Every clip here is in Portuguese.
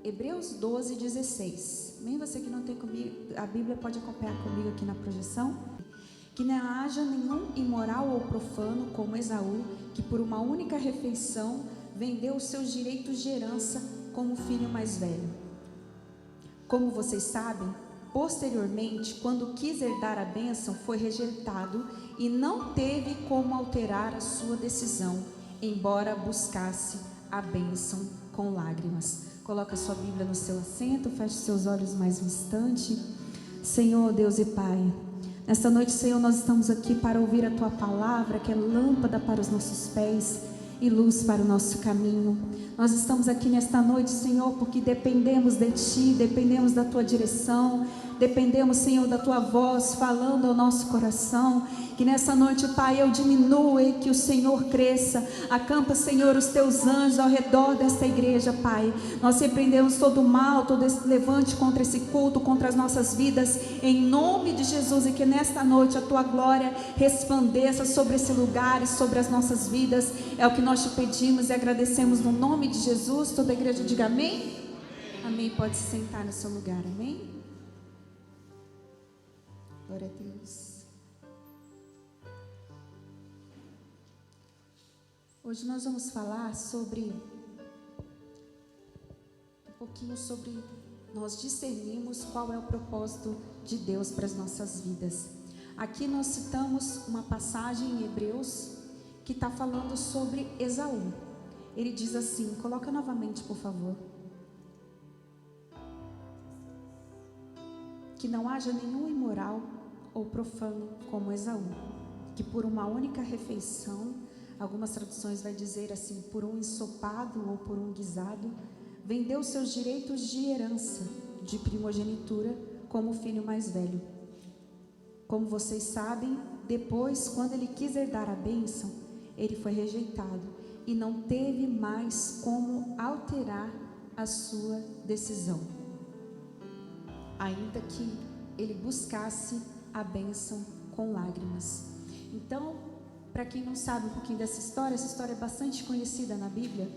Hebreus 12, 16. Bem, você que não tem comigo, a Bíblia pode acompanhar comigo aqui na projeção. Que não haja nenhum imoral ou profano como Esaú, que por uma única refeição vendeu os seus direitos de herança como filho mais velho. Como vocês sabem, posteriormente, quando quis herdar a bênção, foi rejeitado e não teve como alterar a sua decisão, embora buscasse a bênção com lágrimas. Coloca sua Bíblia no seu assento, feche seus olhos mais um instante. Senhor, Deus e Pai, nesta noite, Senhor, nós estamos aqui para ouvir a Tua palavra, que é lâmpada para os nossos pés e luz para o nosso caminho. Nós estamos aqui nesta noite, Senhor, porque dependemos de Ti, dependemos da Tua direção, dependemos, Senhor, da Tua voz falando ao nosso coração. Que nessa noite, Pai, eu diminua e que o Senhor cresça. Acampa, Senhor, os Teus anjos ao redor desta igreja, Pai. Nós repreendemos todo o mal, todo esse levante contra esse culto, contra as nossas vidas, em nome de Jesus. E que nesta noite a Tua glória resplandeça sobre esse lugar e sobre as nossas vidas. É o que nós te pedimos e agradecemos no nome de Jesus. Toda a igreja diga amém. Amém. Pode se sentar no seu lugar, amém. Glória a Deus. Hoje nós vamos falar sobre um pouquinho sobre nós discernirmos qual é o propósito de Deus para as nossas vidas. Aqui nós citamos uma passagem em Hebreus que está falando sobre Esaú. Ele diz assim, coloca novamente, por favor. Que não haja nenhum imoral ou profano como Esaú, que por uma única refeição, algumas traduções vai dizer assim, por um ensopado ou por um guisado, vendeu seus direitos de herança, de primogenitura, como o filho mais velho. Como vocês sabem, depois, quando ele quis herdar a bênção, ele foi rejeitado e não teve mais como alterar a sua decisão, ainda que ele buscasse a bênção com lágrimas. Então, para quem não sabe um pouquinho dessa história, essa história é bastante conhecida na Bíblia.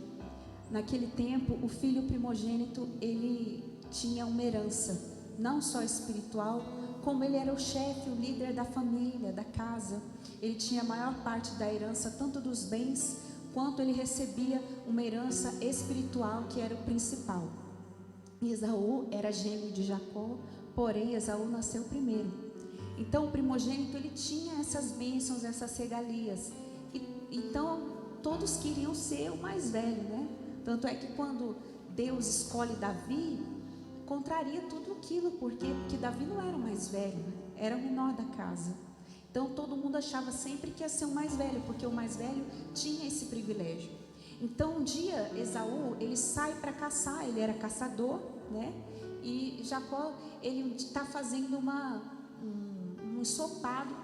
Naquele tempo, o filho primogênito, ele tinha uma herança, não só espiritual, como ele era o chefe, o líder da família, da casa. Ele tinha a maior parte da herança, tanto dos bens, quanto ele recebia uma herança espiritual, que era o principal. Esaú era gêmeo de Jacó, porém Esaú nasceu primeiro. Então o primogênito, ele tinha essas bênçãos, essas regalias. Então todos queriam ser o mais velho, né? Tanto é que quando Deus escolhe Davi, contraria tudo aquilo. Porque Davi não era o mais velho, era o menor da casa. Então todo mundo achava sempre que ia ser o mais velho, porque o mais velho tinha esse privilégio. Então um dia Esaú, ele sai para caçar, ele era caçador, né? E Jacó, ele está fazendo um ensopado.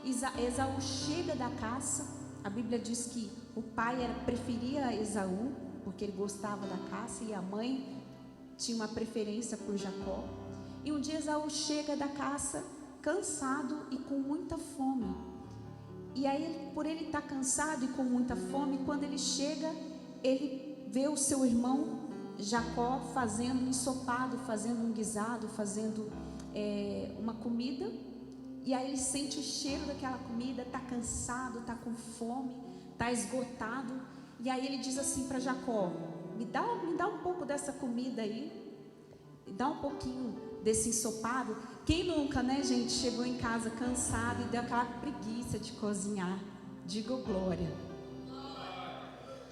Esaú chega da caça. A Bíblia diz que o pai preferia Esaú, porque ele gostava da caça, e a mãe tinha uma preferência por Jacó. E um dia Esaú chega da caça, cansado e com muita fome. E aí, por ele estar cansado e com muita fome, quando ele chega, ele vê o seu irmão Jacó fazendo um ensopado, fazendo um guisado, fazendo uma comida. E aí ele sente o cheiro daquela comida, está cansado, está com fome, está esgotado. E aí ele diz assim para Jacó, me dá um pouco dessa comida aí, me dá um pouquinho desse ensopado. Quem nunca, né, gente, chegou em casa cansado e deu aquela preguiça de cozinhar? Diga glória.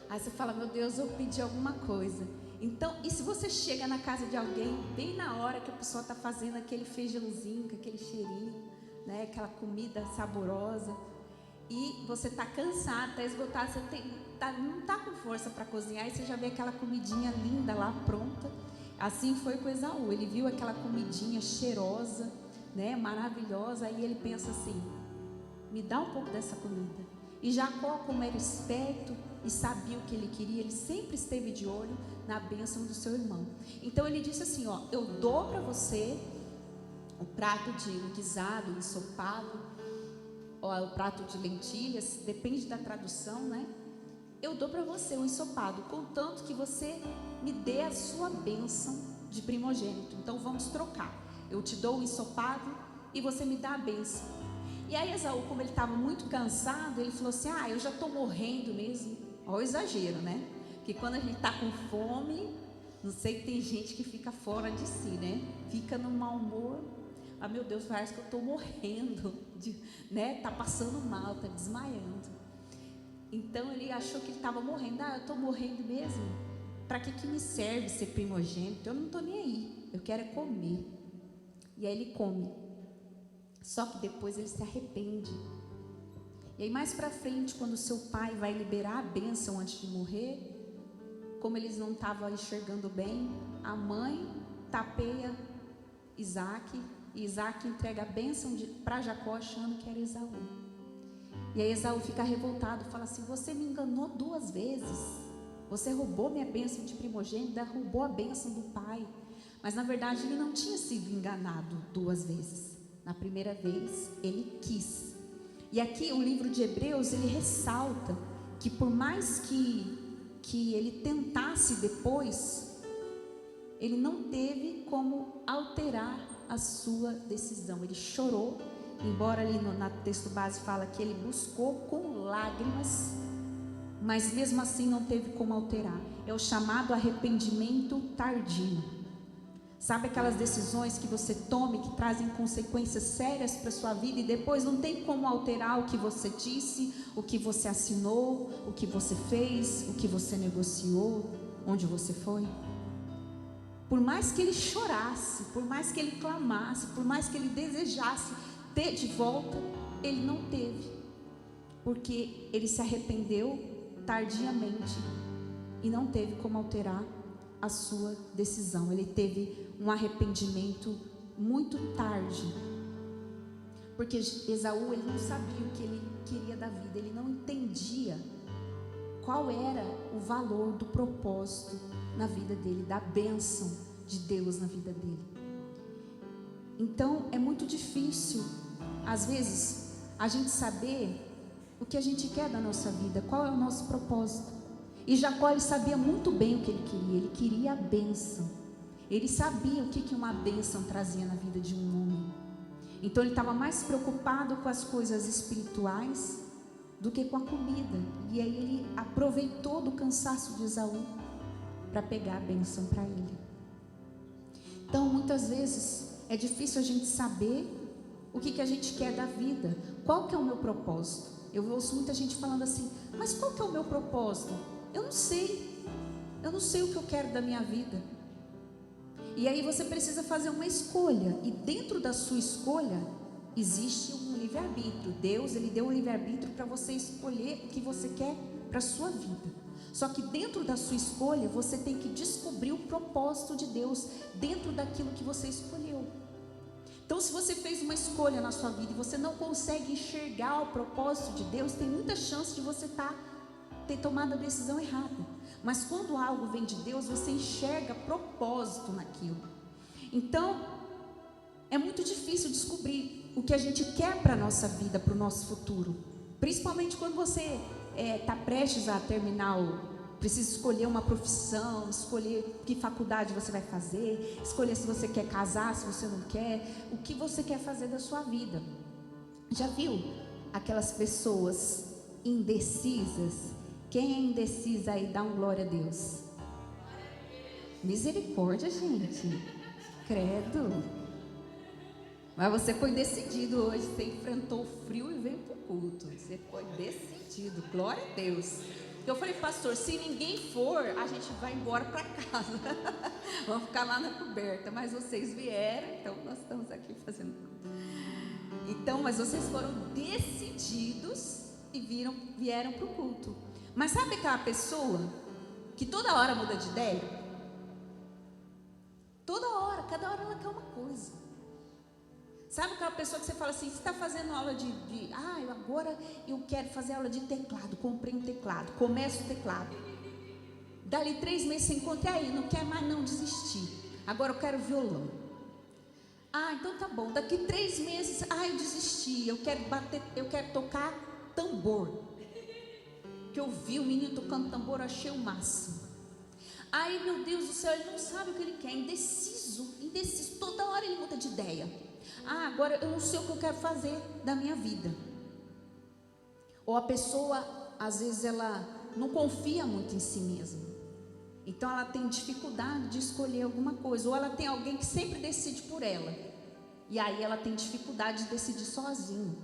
Aí você fala, meu Deus, eu pedi alguma coisa. Então, e se você chega na casa de alguém, bem na hora que a pessoa está fazendo aquele feijãozinho, com aquele cheirinho, né, aquela comida saborosa, e você está cansado, está esgotado, você não está com força para cozinhar, e você já vê aquela comidinha linda lá pronta. Assim foi com Esaú, ele viu aquela comidinha cheirosa, né, maravilhosa, e ele pensa assim, me dá um pouco dessa comida. E Jacó, como era esperto e sabia o que ele queria, ele sempre esteve de olho na bênção do seu irmão. Então ele disse assim, ó, eu dou para você o prato de guisado, ensopado, ou o prato de lentilhas, depende da tradução, né? Eu dou para você um ensopado, contanto que você me dê a sua bênção de primogênito. Então vamos trocar. Eu te dou o ensopado e você me dá a bênção. E aí Esaú, como ele estava muito cansado, ele falou assim: eu já estou morrendo mesmo. Olha o exagero, né? Porque quando a gente está com fome, não sei, que tem gente que fica fora de si, né? Fica no mau humor. Meu Deus, parece que eu estou morrendo, né? Tá passando mal, tá desmaiando. Então ele achou que ele estava morrendo. Eu estou morrendo mesmo? Para que me serve ser primogênito? Eu não estou nem aí, eu quero é comer. E aí ele come. Só que depois ele se arrepende. E aí mais para frente, quando seu pai vai liberar a bênção antes de morrer, como eles não estavam enxergando bem, a mãe tapeia Isaac, e Isaac entrega a bênção para Jacó, achando que era Esaú. E aí Esaú fica revoltado, fala assim: você me enganou 2 vezes, você roubou minha bênção de primogênito, roubou a bênção do pai. Mas na verdade ele não tinha sido enganado 2 vezes. Na primeira vez ele quis. E aqui o livro de Hebreus, ele ressalta que por mais que ele tentasse depois, ele não teve como alterar a sua decisão. Ele chorou, embora ali no texto base fala que ele buscou com lágrimas, mas mesmo assim não teve como alterar. É o chamado arrependimento tardio. Sabe aquelas decisões que você toma e que trazem consequências sérias para a sua vida e depois não tem como alterar o que você disse, o que você assinou, o que você fez, o que você negociou, onde você foi? Por mais que ele chorasse, por mais que ele clamasse, por mais que ele desejasse ter de volta, ele não teve, porque ele se arrependeu tardiamente e não teve como alterar a sua decisão. Ele teve um arrependimento muito tarde, porque Esaú, ele não sabia o que ele queria da vida, ele não entendia qual era o valor do propósito na vida dele, da bênção de Deus na vida dele. Então é muito difícil às vezes a gente saber o que a gente quer da nossa vida, qual é o nosso propósito. E Jacó, ele sabia muito bem o que ele queria a bênção. Ele sabia o que uma bênção trazia na vida de um homem. Então ele estava mais preocupado com as coisas espirituais do que com a comida. E aí ele aproveitou do cansaço de Esaú para pegar a bênção para ele. Então muitas vezes é difícil a gente saber o que a gente quer da vida. Qual que é o meu propósito? Eu ouço muita gente falando assim: mas qual que é o meu propósito? Eu não sei o que eu quero da minha vida. E aí você precisa fazer uma escolha, e dentro da sua escolha existe um livre-arbítrio. Deus, ele deu um livre-arbítrio para você escolher o que você quer para a sua vida. Só que dentro da sua escolha você tem que descobrir o propósito de Deus dentro daquilo que você escolheu. Então, se você fez uma escolha na sua vida e você não consegue enxergar o propósito de Deus, tem muita chance de você ter tomado a decisão errada. Mas quando algo vem de Deus, você enxerga propósito naquilo. Então é muito difícil descobrir o que a gente quer para a nossa vida, para o nosso futuro. Principalmente quando você está prestes a terminar, precisa escolher uma profissão, escolher que faculdade você vai fazer, escolher se você quer casar, se você não quer, o que você quer fazer da sua vida. Já viu aquelas pessoas indecisas? Quem é indecisa aí, dá um glória a Deus. Misericórdia, gente. Credo. Mas você foi decidido hoje. Você enfrentou o frio e veio para o culto. Você foi decidido. Glória a Deus. Eu falei: pastor, se ninguém for, a gente vai embora para casa. Vamos ficar lá na coberta. Mas vocês vieram, então nós estamos aqui fazendo. Então, mas vocês foram decididos e vieram para o culto. Mas sabe aquela pessoa que toda hora muda de ideia? Toda hora, cada hora ela quer uma coisa. Sabe aquela pessoa que você fala assim: você está fazendo aula agora eu quero fazer aula de teclado, comprei um teclado, começo o teclado. Dali 3 meses você encontra, aí não quer mais não, desistir. Agora eu quero violão. Então tá bom, daqui 3 meses, eu desisti, eu quero tocar tambor. Que eu vi o menino tocando tambor, achei o máximo. Aí, meu Deus do céu, ele não sabe o que ele quer, indeciso, toda hora ele muda de ideia. Agora eu não sei o que eu quero fazer da minha vida. Ou a pessoa, às vezes, ela não confia muito em si mesma. Então ela tem dificuldade de escolher alguma coisa. Ou ela tem alguém que sempre decide por ela. E aí ela tem dificuldade de decidir sozinho.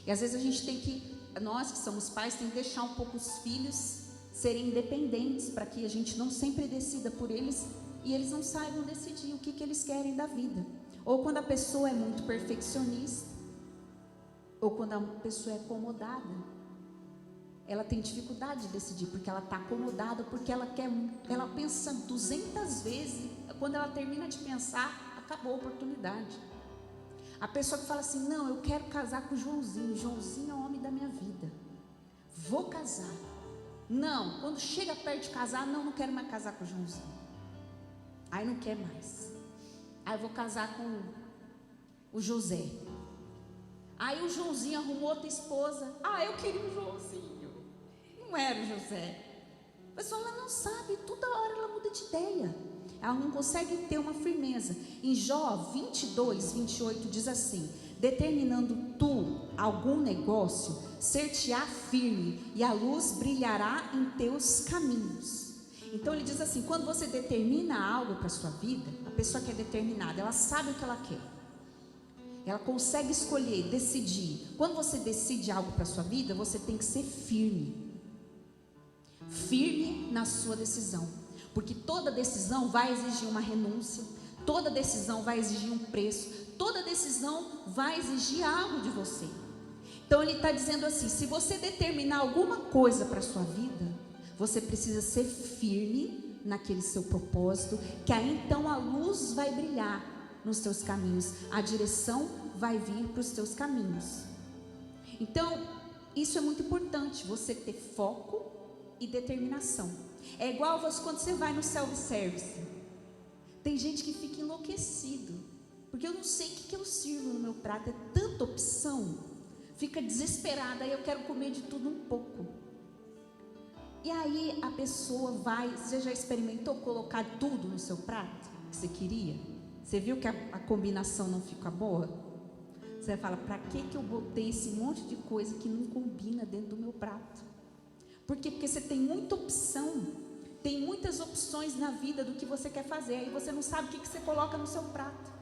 E às vezes a gente tem que, nós que somos pais, tem que deixar um pouco os filhos serem independentes, para que a gente não sempre decida por eles e eles não saibam decidir o que eles querem da vida. Ou quando a pessoa é muito perfeccionista, ou quando a pessoa é acomodada, ela tem dificuldade de decidir, porque ela está acomodada, porque ela pensa 200 vezes, quando ela termina de pensar, acabou a oportunidade. A pessoa que fala assim, não, eu quero casar com o Joãozinho é o homem da minha vida, vou casar. Não, quando chega perto de casar, não quero mais casar com o Joãozinho. Aí não quer mais. Aí eu vou casar com o José. Aí o Joãozinho arrumou outra esposa. Eu queria o Joãozinho, não era o José. A pessoa, ela não sabe, toda hora ela muda de ideia. Ela não consegue ter uma firmeza. Em Jó 22, 28 diz assim: determinando tu algum negócio, ser-te-á firme, e a luz brilhará em teus caminhos. Então ele diz assim, quando você determina algo para a sua vida, a pessoa que é determinada, ela sabe o que ela quer, ela consegue escolher, decidir. Quando você decide algo para a sua vida, você tem que ser firme na sua decisão, porque toda decisão vai exigir uma renúncia, toda decisão vai exigir um preço, toda decisão vai exigir algo de você. Então ele está dizendo assim, se você determinar alguma coisa para a sua vida, você precisa ser firme naquele seu propósito, que aí então a luz vai brilhar nos teus caminhos, a direção vai vir para os teus caminhos. Então isso é muito importante, você ter foco e determinação. É igual quando você vai no self-service, tem gente que fica enlouquecido, porque eu não sei o que eu sirvo no meu prato, é tanta opção, fica desesperada, aí eu quero comer de tudo um pouco. E aí a pessoa vai, você já experimentou colocar tudo no seu prato que você queria? Você viu que a combinação não fica boa? Você fala, para que eu botei esse monte de coisa que não combina dentro do meu prato? Por quê? Porque você tem muita opção, tem muitas opções na vida do que você quer fazer, aí você não sabe o que você coloca no seu prato.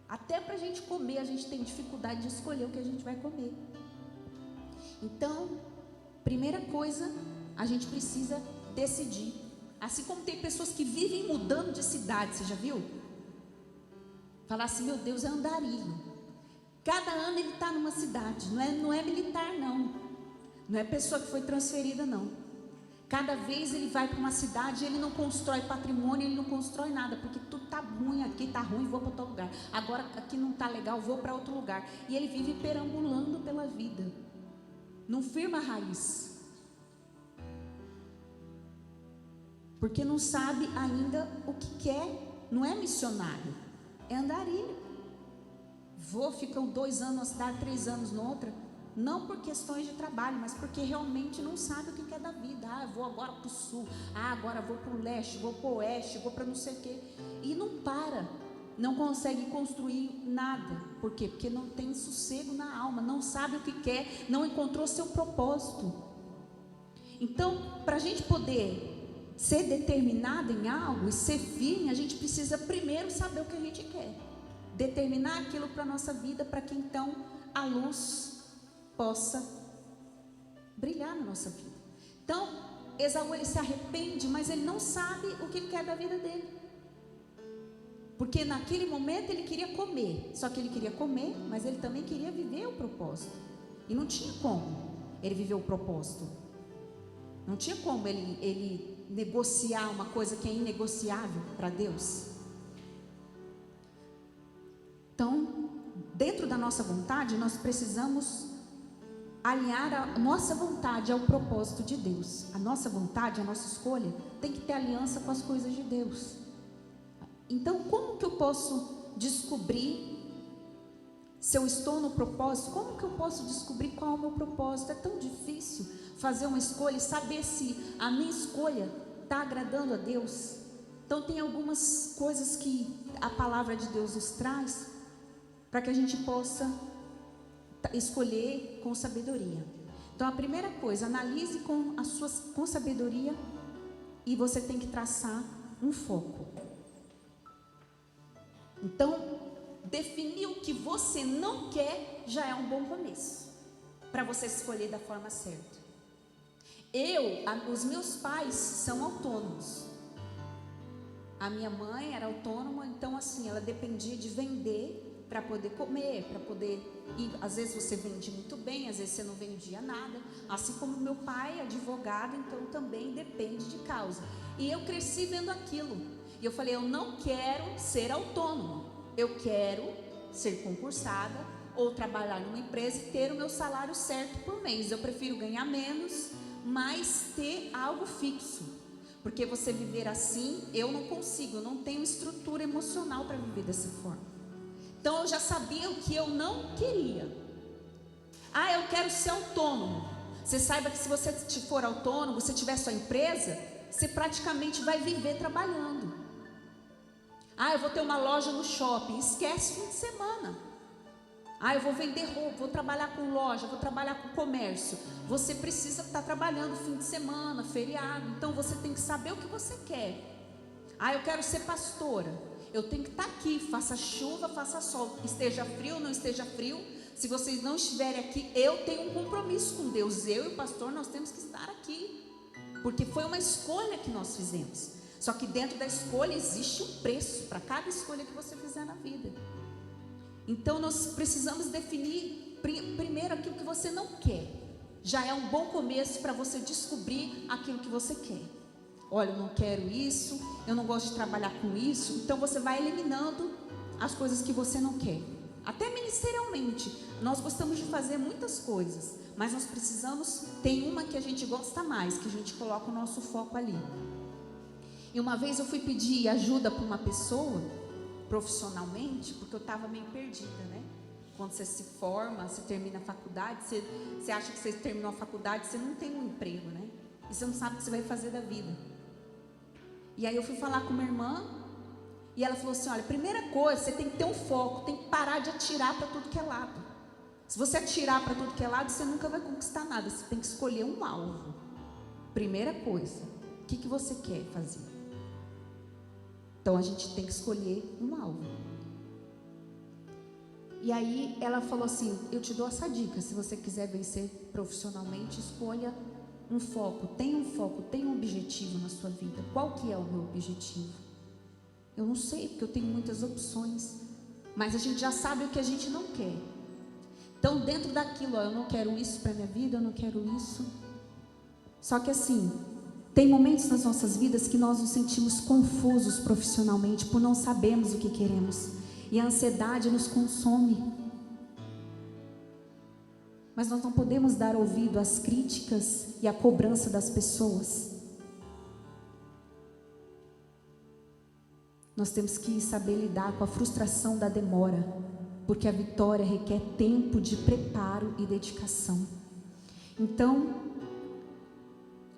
Até para a gente comer, a gente tem dificuldade de escolher o que a gente vai comer. Então, primeira coisa, a gente precisa decidir. Assim como tem pessoas que vivem mudando de cidade, você já viu? Falar assim, meu Deus, é andarilho. Cada ano ele está numa cidade, não é militar não é pessoa que foi transferida não. Cada vez ele vai para uma cidade, ele não constrói patrimônio, ele não constrói nada, porque tudo está ruim, aqui está ruim, vou para outro lugar. Agora aqui não está legal, vou para outro lugar. E ele vive perambulando pela vida, não firma a raiz, porque não sabe ainda o que quer. Não é missionário, é andarilho. Ficam 2 anos numa cidade, 3 anos noutra, não por questões de trabalho, mas porque realmente não sabe o que quer da vida. Eu vou agora para o sul, agora vou para o leste, vou para o oeste, vou para não sei o quê, e não para, não consegue construir nada. Por quê? Porque não tem sossego na alma, não sabe o que quer, não encontrou seu propósito. Então, para a gente poder ser determinado em algo e ser firme, a gente precisa primeiro saber o que a gente quer, determinar aquilo para a nossa vida, para que então a luz possa brilhar na nossa vida. Então, Esaú, ele se arrepende, mas ele não sabe o que ele quer da vida dele, porque naquele momento ele queria comer, só que ele queria comer, mas ele também queria viver o propósito, e não tinha como ele viver o propósito, não tinha como ele negociar uma coisa que é inegociável para Deus. Então, dentro da nossa vontade, nós precisamos alinhar a nossa vontade ao propósito de Deus. A nossa vontade, a nossa escolha tem que ter aliança com as coisas de Deus. Então, como que eu posso descobrir se eu estou no propósito? Como que eu posso descobrir qual é o meu propósito? É tão difícil fazer uma escolha e saber se a minha escolha está agradando a Deus? Então tem algumas coisas que a palavra de Deus nos traz para que a gente possa escolher com sabedoria. Então a primeira coisa, analise com sabedoria, e você tem que traçar um foco. Então, definir o que você não quer já é um bom começo para você escolher da forma certa. Os meus pais são autônomos. A minha mãe era autônoma, então assim, ela dependia de vender para poder comer, para poder ir. Às vezes você vendia muito bem, às vezes você não vendia nada. Assim como meu pai é advogado, então também depende de causa. E eu cresci vendo aquilo. E eu falei, eu não quero ser autônoma. Eu quero ser concursada ou trabalhar numa empresa e ter o meu salário certo por mês. Eu prefiro ganhar menos, mas ter algo fixo. Porque você viver assim, eu não consigo, eu não tenho estrutura emocional para viver dessa forma. Então eu já sabia o que eu não queria. Eu quero ser autônomo. Você saiba que se você for autônomo, se tiver sua empresa, você praticamente vai viver trabalhando. Eu vou ter uma loja no shopping, esquece fim de semana. Eu vou vender roupa, vou trabalhar com loja, vou trabalhar com comércio. Você precisa estar trabalhando fim de semana, feriado. Então você tem que saber o que você quer. Eu quero ser pastora. Eu tenho que estar aqui, faça chuva, faça sol, esteja frio ou não esteja frio. Se vocês não estiverem aqui, eu tenho um compromisso com Deus. Eu e o pastor, nós temos que estar aqui. Porque foi uma escolha que nós fizemos. Só que dentro da escolha existe um preço para cada escolha que você fizer na vida. Então nós precisamos definir primeiro aquilo que você não quer. Já é um bom começo para você descobrir aquilo que você quer. Olha, eu não quero isso, eu não gosto de trabalhar com isso. Então você vai eliminando as coisas que você não quer. Até ministerialmente, nós gostamos de fazer muitas coisas, mas nós precisamos, tem uma que a gente gosta mais, que a gente coloca o nosso foco ali. E uma vez eu fui pedir ajuda para uma pessoa, profissionalmente, porque eu estava meio perdida, né? Quando você se forma, você termina a faculdade, você acha que você terminou a faculdade, você não tem um emprego, né? E você não sabe o que você vai fazer da vida. E aí eu fui falar com minha irmã, e ela falou assim, olha, primeira coisa, você tem que ter um foco, tem que parar de atirar para tudo que é lado. Se você atirar para tudo que é lado, você nunca vai conquistar nada, você tem que escolher um alvo. Primeira coisa, o que você quer fazer? Então a gente tem que escolher um alvo. E aí ela falou assim, eu te dou essa dica, se você quiser vencer profissionalmente, escolha um foco, tenha um objetivo na sua vida. Qual que é o meu objetivo? Eu não sei, porque eu tenho muitas opções, mas a gente já sabe o que a gente não quer. Então dentro daquilo, eu não quero isso para minha vida, eu não quero isso. Só que assim, tem momentos nas nossas vidas que nós nos sentimos confusos profissionalmente, por não sabermos o que queremos, e a ansiedade nos consome. Mas nós não podemos dar ouvido às críticas e à cobrança das pessoas. Nós temos que saber lidar com a frustração da demora, porque a vitória requer tempo de preparo e dedicação. Então,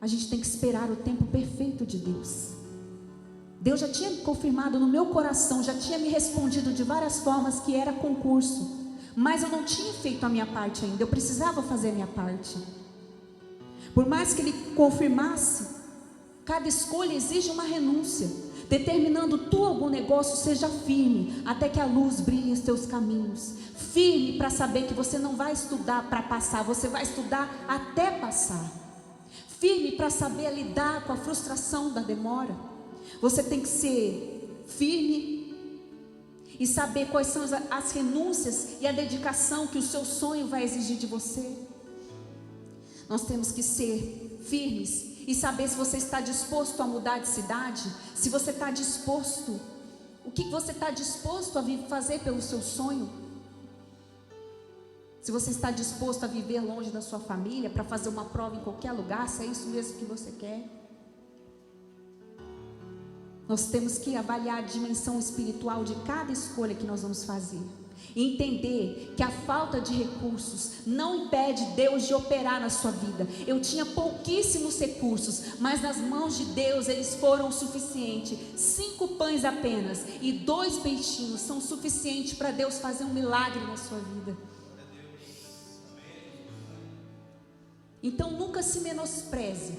a gente tem que esperar o tempo perfeito de Deus. Deus já tinha confirmado no meu coração, já tinha me respondido de várias formas que era concurso. Mas eu não tinha feito a minha parte ainda, eu precisava fazer a minha parte. Por mais que Ele confirmasse, cada escolha exige uma renúncia. Determinando tu algum negócio, seja firme, até que a luz brilhe em teus caminhos. Firme para saber que você não vai estudar para passar, você vai estudar até passar. Firme para saber lidar com a frustração da demora. Você tem que ser firme e saber quais são as renúncias e a dedicação que o seu sonho vai exigir de você. Nós temos que ser firmes e saber se você está disposto a mudar de cidade, se você está disposto, o que você está disposto a fazer pelo seu sonho. Se você está disposto a viver longe da sua família, para fazer uma prova em qualquer lugar, se é isso mesmo que você quer. Nós temos que avaliar a dimensão espiritual de cada escolha que nós vamos fazer. Entender que a falta de recursos não impede Deus de operar na sua vida. Eu tinha pouquíssimos recursos, mas nas mãos de Deus eles foram o suficiente. 5 pães apenas e 2 peixinhos são suficientes para Deus fazer um milagre na sua vida. Então nunca se menospreze.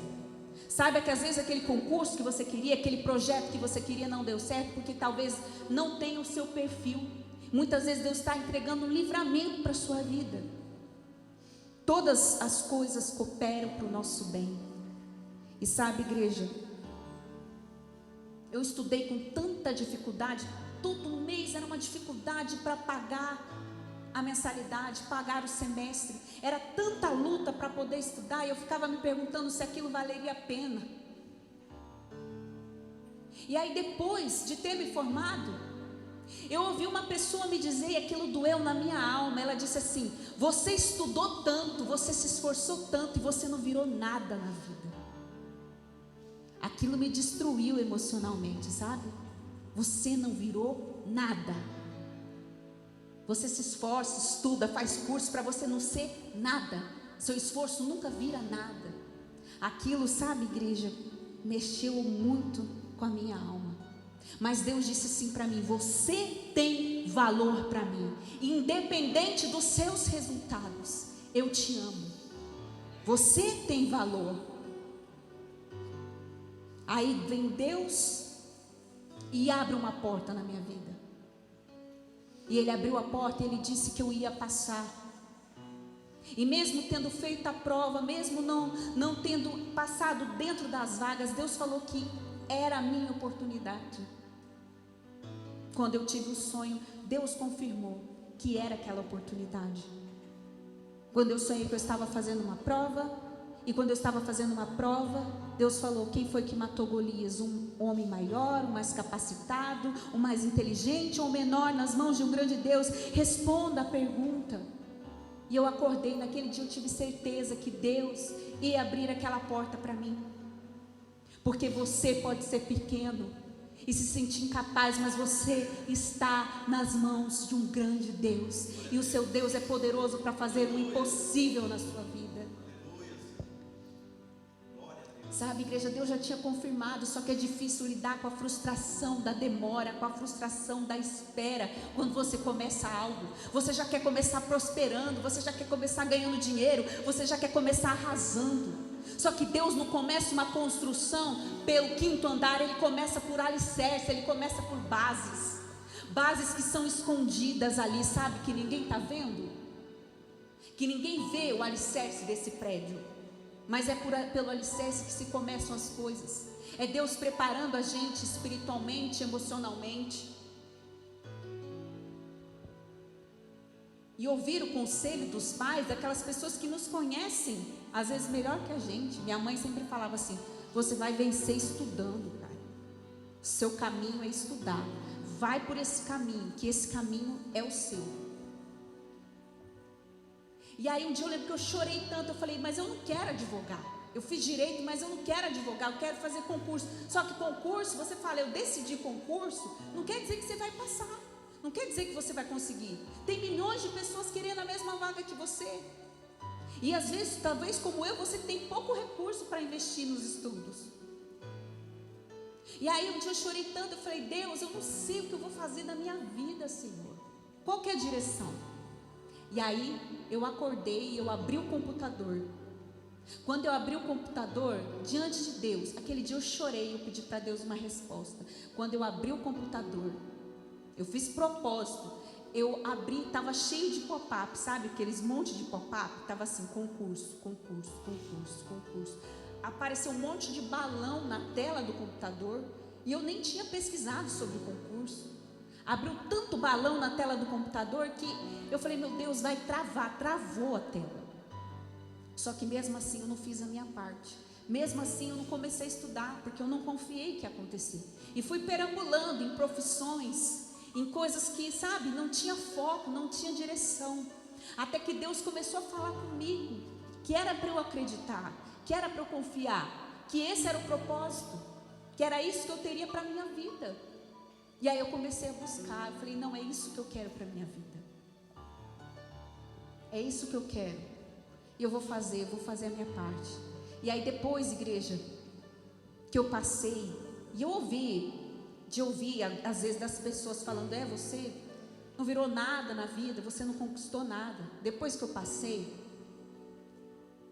Saiba que às vezes aquele concurso que você queria, aquele projeto que você queria não deu certo, porque talvez não tenha o seu perfil. Muitas vezes Deus está entregando um livramento para a sua vida. Todas as coisas cooperam para o nosso bem. E sabe, igreja, eu estudei com tanta dificuldade, todo mês era uma dificuldade para pagar a mensalidade, pagar o semestre. Era tanta luta para poder estudar, e eu ficava me perguntando se aquilo valeria a pena. E aí depois de ter me formado, eu ouvi uma pessoa me dizer, e aquilo doeu na minha alma. Ela disse assim: você estudou tanto, você se esforçou tanto e você não virou nada na vida. Aquilo me destruiu emocionalmente, sabe? Você não virou nada. Você se esforça, estuda, faz curso para você não ser nada. Seu esforço nunca vira nada. Aquilo, sabe, igreja, mexeu muito com a minha alma. Mas Deus disse assim para mim: você tem valor para mim, independente dos seus resultados. Eu te amo. Você tem valor. Aí vem Deus e abre uma porta na minha vida. E Ele abriu a porta e Ele disse que eu ia passar. E mesmo tendo feito a prova, mesmo não tendo passado dentro das vagas, Deus falou que era a minha oportunidade. Quando eu tive o sonho, Deus confirmou que era aquela oportunidade. Quando eu sonhei que eu estava fazendo uma prova, e quando eu estava fazendo uma prova, Deus falou: quem foi que matou Golias? Um homem maior, um mais capacitado, um mais inteligente ou um menor nas mãos de um grande Deus? Responda a pergunta. E eu acordei, naquele dia eu tive certeza que Deus ia abrir aquela porta para mim. Porque você pode ser pequeno e se sentir incapaz, mas você está nas mãos de um grande Deus. E o seu Deus é poderoso para fazer o impossível na sua vida. Sabe, igreja, Deus já tinha confirmado, só que é difícil lidar com a frustração da demora, com a frustração da espera. Quando você começa algo, você já quer começar prosperando, você já quer começar ganhando dinheiro, você já quer começar arrasando. Só que Deus não começa uma construção pelo 5º andar, Ele começa por alicerce, Ele começa por bases. Bases que são escondidas ali, sabe, que ninguém está vendo, que ninguém vê o alicerce desse prédio. Mas é pelo alicerce que se começam as coisas. É Deus preparando a gente espiritualmente, emocionalmente. E ouvir o conselho dos pais, daquelas pessoas que nos conhecem, às vezes melhor que a gente. Minha mãe sempre falava assim: você vai vencer estudando, cara. Seu caminho é estudar. Vai por esse caminho, que esse caminho é o seu. E aí um dia eu lembro que eu chorei tanto, eu falei: mas eu não quero advogar. Eu fiz direito, mas eu não quero advogar, eu quero fazer concurso. Só que concurso, você fala: eu decidi concurso, não quer dizer que você vai passar, não quer dizer que você vai conseguir. Tem milhões de pessoas querendo a mesma vaga que você. E às vezes, talvez como eu, você tem pouco recurso para investir nos estudos. E aí um dia eu chorei tanto, eu falei: Deus, eu não sei o que eu vou fazer na minha vida, Senhor. Qual que é a direção? E aí eu acordei e eu abri o computador. Quando eu abri o computador, diante de Deus, aquele dia eu chorei, eu pedi para Deus uma resposta. Quando eu abri o computador, eu fiz propósito, eu abri, estava cheio de pop-up, sabe? Aqueles monte de pop-up, estava assim: concurso, concurso, concurso, concurso. Apareceu um monte de balão na tela do computador e eu nem tinha pesquisado sobre o concurso. Abriu tanto balão na tela do computador que eu falei: meu Deus, vai travar. Travou a tela. Só que mesmo assim eu não fiz a minha parte. Mesmo assim eu não comecei a estudar, porque eu não confiei que ia acontecer. E fui perambulando em profissões, em coisas que, sabe, não tinha foco, não tinha direção. Até que Deus começou a falar comigo, que era para eu acreditar, que era para eu confiar, que esse era o propósito, que era isso que eu teria para a minha vida. E aí eu comecei a buscar, eu falei: não, é isso que eu quero para a minha vida. É isso que eu quero. E eu vou fazer a minha parte. E aí depois, igreja, que eu passei, e eu ouvi às vezes das pessoas falando: você não virou nada na vida, você não conquistou nada. Depois que eu passei,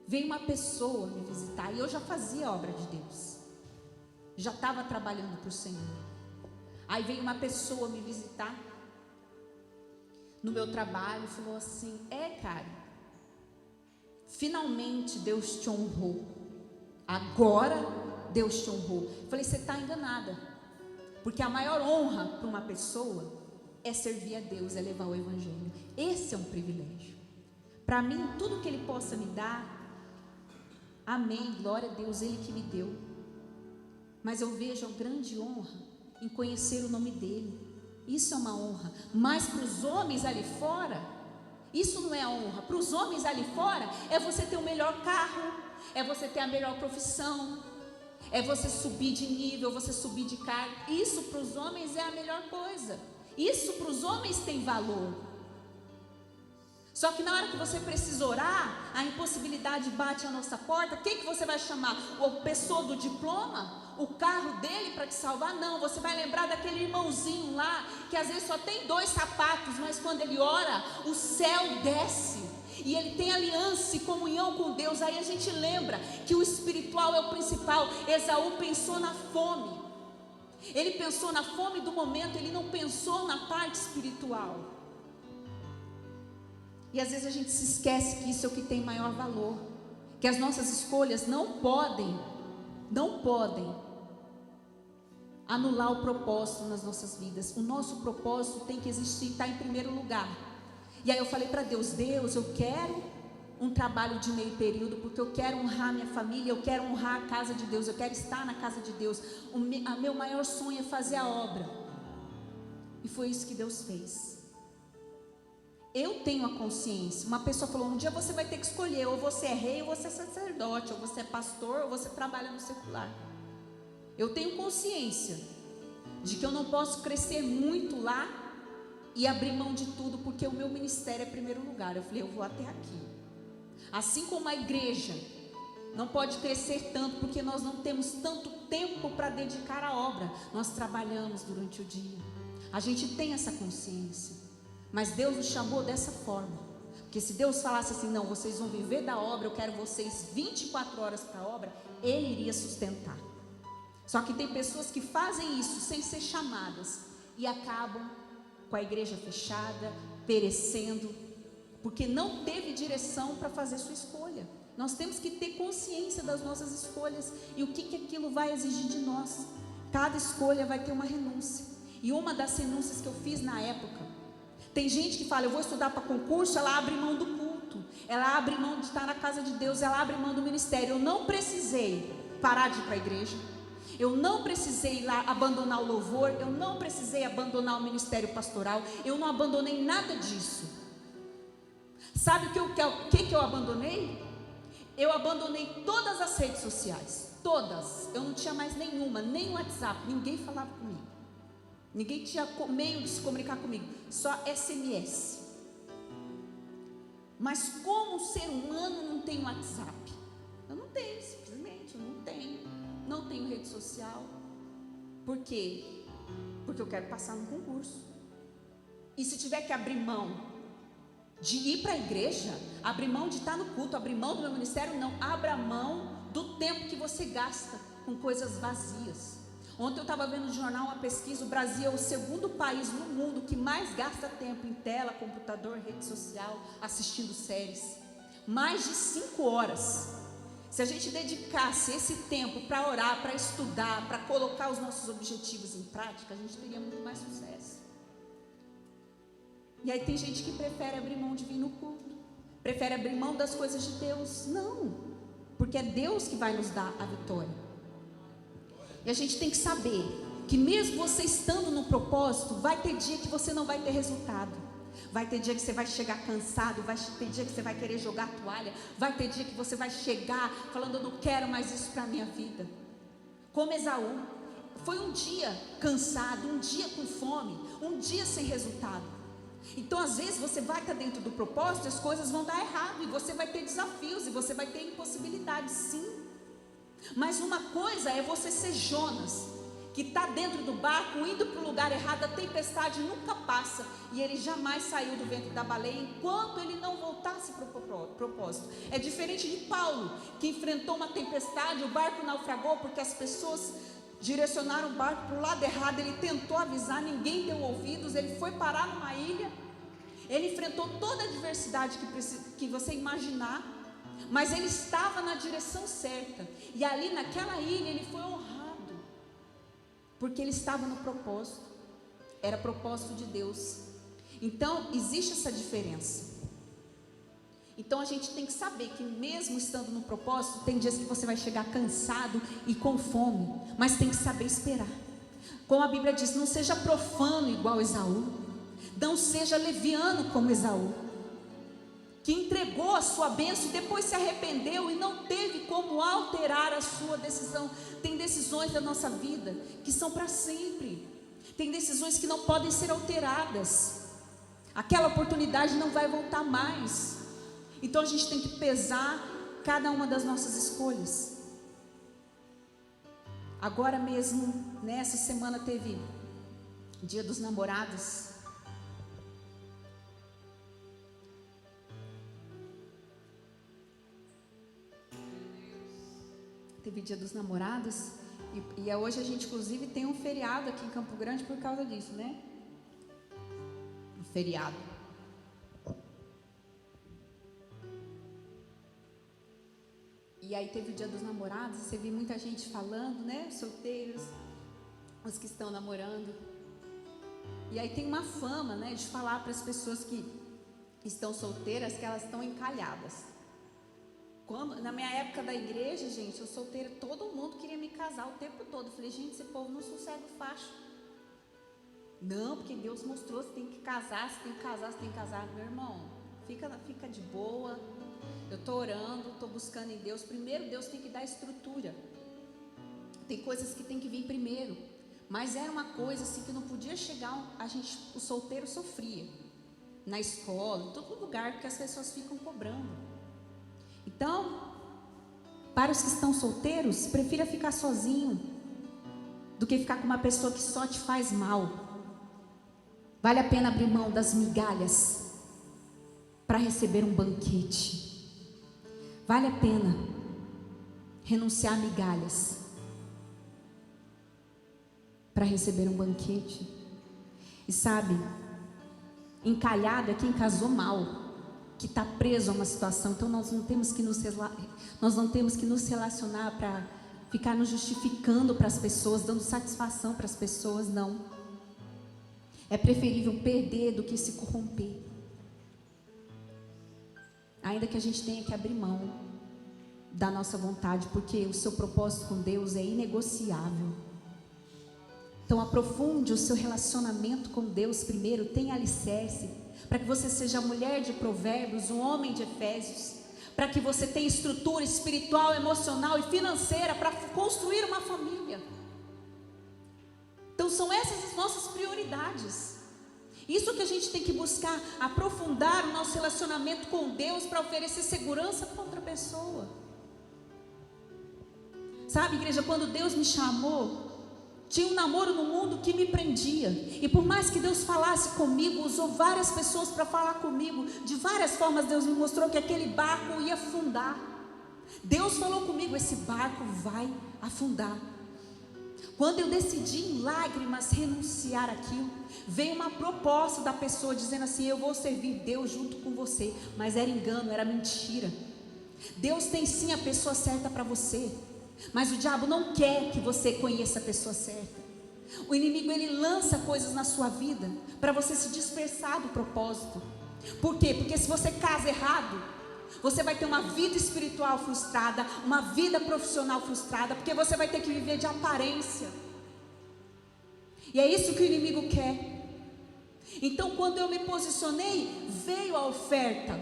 veio uma pessoa me visitar, e eu já fazia a obra de Deus, já estava trabalhando para o Senhor. Aí veio uma pessoa me visitar no meu trabalho e falou assim: Karen, finalmente Deus te honrou. Agora Deus te honrou. Eu falei: você está enganada, porque a maior honra para uma pessoa é servir a Deus, é levar o Evangelho. Esse é um privilégio. Para mim, tudo que Ele possa me dar, amém, glória a Deus, Ele que me deu. Mas eu vejo a grande honra em conhecer o nome dEle. Isso é uma honra. Mas para os homens ali fora, isso não é a honra. Para os homens ali fora, é você ter o melhor carro, é você ter a melhor profissão, é você subir de nível, você subir de cargo. Isso para os homens é a melhor coisa. Isso para os homens tem valor. Só que na hora que você precisa orar, a impossibilidade bate à nossa porta. Quem que você vai chamar? A pessoa do diploma? O carro dele para te salvar? Não, você vai lembrar daquele irmãozinho lá, que às vezes só tem 2 sapatos, mas quando ele ora, o céu desce, e ele tem aliança e comunhão com Deus. Aí a gente lembra que o espiritual é o principal. Esaú pensou na fome, ele pensou na fome do momento, ele não pensou na parte espiritual. E às vezes a gente se esquece que isso é o que tem maior valor, que as nossas escolhas não podem anular o propósito nas nossas vidas. O nosso propósito tem que existir, está em primeiro lugar. E aí eu falei para Deus: eu quero um trabalho de meio período, porque eu quero honrar minha família, eu quero honrar a casa de Deus, eu quero estar na casa de Deus. Meu maior sonho é fazer a obra. E foi isso que Deus fez. Eu tenho a consciência. Uma pessoa falou: um dia você vai ter que escolher, ou você é rei, ou você é sacerdote, ou você é pastor, ou você trabalha no secular. Eu tenho consciência de que eu não posso crescer muito lá e abrir mão de tudo, porque o meu ministério é primeiro lugar. Eu falei: eu vou até aqui. Assim como a igreja não pode crescer tanto, porque nós não temos tanto tempo para dedicar à obra. Nós trabalhamos durante o dia. A gente tem essa consciência. Mas Deus nos chamou dessa forma. Porque se Deus falasse assim: não, vocês vão viver da obra, eu quero vocês 24 horas para a obra, Ele iria sustentar. Só que tem pessoas que fazem isso sem ser chamadas e acabam com a igreja fechada, perecendo, porque não teve direção para fazer sua escolha. Nós temos que ter consciência das nossas escolhas e o que aquilo vai exigir de nós. Cada escolha vai ter uma renúncia. E uma das renúncias que eu fiz na época, tem gente que fala: eu vou estudar para concurso, ela abre mão do culto, ela abre mão de estar na casa de Deus, ela abre mão do ministério. Eu não precisei parar de ir para a igreja, eu não precisei ir lá abandonar o louvor, eu não precisei abandonar o ministério pastoral, eu não abandonei nada disso. Sabe o que eu abandonei? Eu abandonei todas as redes sociais, todas. Eu não tinha mais nenhuma, nem WhatsApp, ninguém falava comigo, ninguém tinha meio de se comunicar comigo, só SMS. Mas como ser humano não tem WhatsApp? Eu não tenho, simplesmente eu não tenho. Não tenho rede social. Por quê? Porque eu quero passar no concurso. E se tiver que abrir mão de ir para a igreja, abrir mão de estar no culto, abrir mão do meu ministério, não. Abra mão do tempo que você gasta com coisas vazias. Ontem eu estava vendo no jornal uma pesquisa: o Brasil é o segundo país no mundo que mais gasta tempo em tela, computador, rede social, assistindo séries. Mais de 5 horas. Se a gente dedicasse esse tempo para orar, para estudar, para colocar os nossos objetivos em prática, a gente teria muito mais sucesso. E aí tem gente que prefere abrir mão de vir no culto, prefere abrir mão das coisas de Deus. Não, porque é Deus que vai nos dar a vitória. E a gente tem que saber que mesmo você estando no propósito, vai ter dia que você não vai ter resultado. Vai ter dia que você vai chegar cansado, vai ter dia que você vai querer jogar a toalha, vai ter dia que você vai chegar falando: eu não quero mais isso para a minha vida. Como Esaú, foi um dia cansado, um dia com fome, um dia sem resultado. Então, às vezes, você vai estar dentro do propósito e as coisas vão dar errado, e você vai ter desafios, e você vai ter impossibilidades, sim. Mas uma coisa é você ser Jonas, que está dentro do barco, indo para o lugar errado, a tempestade nunca passa, e ele jamais saiu do ventre da baleia, enquanto ele não voltasse para o propósito. É diferente de Paulo, que enfrentou uma tempestade, o barco naufragou, porque as pessoas direcionaram o barco para o lado errado, ele tentou avisar, ninguém deu ouvidos, ele foi parar numa ilha, ele enfrentou toda a adversidade que você imaginar, mas ele estava na direção certa, e ali naquela ilha ele foi honrado, porque ele estava no propósito, era propósito de Deus. Então existe essa diferença. Então a gente tem que saber que mesmo estando no propósito, tem dias que você vai chegar cansado e com fome, mas tem que saber esperar. Como a Bíblia diz, não seja profano igual Esaú, não seja leviano como Esaú, que entregou a sua bênção e depois se arrependeu e não teve como alterar a sua decisão. Tem decisões da nossa vida que são para sempre, tem decisões que não podem ser alteradas, aquela oportunidade não vai voltar mais. Então a gente tem que pesar cada uma das nossas escolhas. Agora mesmo, nessa semana teve Dia dos Namorados. Teve Dia dos Namorados e hoje a gente inclusive tem um feriado aqui em Campo Grande por causa disso, né? Um feriado. E aí teve o Dia dos Namorados, você viu muita gente falando, né? Solteiros, os que estão namorando. E aí tem uma fama, né? De falar para as pessoas que estão solteiras que elas estão encalhadas. Na minha época da igreja, gente, eu solteira, todo mundo queria me casar o tempo todo. Eu falei, gente, esse povo não sossega o facho. Não, porque Deus mostrou, você tem que casar, você tem que casar, você tem que casar. Meu irmão, fica de boa. Eu estou orando, estou buscando em Deus. Primeiro Deus tem que dar estrutura. Tem coisas que tem que vir primeiro. Mas era uma coisa assim que não podia chegar. O solteiro sofria. Na escola, em todo lugar, porque as pessoas ficam cobrando. Então, para os que estão solteiros, prefira ficar sozinho do que ficar com uma pessoa que só te faz mal. Vale a pena abrir mão das migalhas para receber um banquete. Vale a pena renunciar a migalhas para receber um banquete. E sabe, encalhado é quem casou mal, que está preso a uma situação. Então nós não temos que nos relacionar para ficar nos justificando para as pessoas, dando satisfação para as pessoas, não. É preferível perder do que se corromper. Ainda que a gente tenha que abrir mão da nossa vontade, porque o seu propósito com Deus é inegociável. Então aprofunde o seu relacionamento com Deus primeiro, tenha alicerce, para que você seja a mulher de Provérbios, um homem de Efésios, para que você tenha estrutura espiritual, emocional e financeira para construir uma família. Então são essas as nossas prioridades. Isso que a gente tem que buscar, aprofundar o nosso relacionamento com Deus para oferecer segurança para outra pessoa. Sabe, igreja, quando Deus me chamou, tinha um namoro no mundo que me prendia. E por mais que Deus falasse comigo, usou várias pessoas para falar comigo, de várias formas Deus me mostrou que aquele barco ia afundar. Deus falou comigo, esse barco vai afundar. Quando eu decidi em lágrimas renunciar àquilo, veio uma proposta da pessoa dizendo assim, eu vou servir Deus junto com você. Mas era engano, era mentira. Deus tem sim a pessoa certa para você, mas o diabo não quer que você conheça a pessoa certa. O inimigo, ele lança coisas na sua vida para você se dispersar do propósito. Por quê? Porque se você casa errado, você vai ter uma vida espiritual frustrada, uma vida profissional frustrada, porque você vai ter que viver de aparência. E é isso que o inimigo quer. Então, quando eu me posicionei, veio a oferta.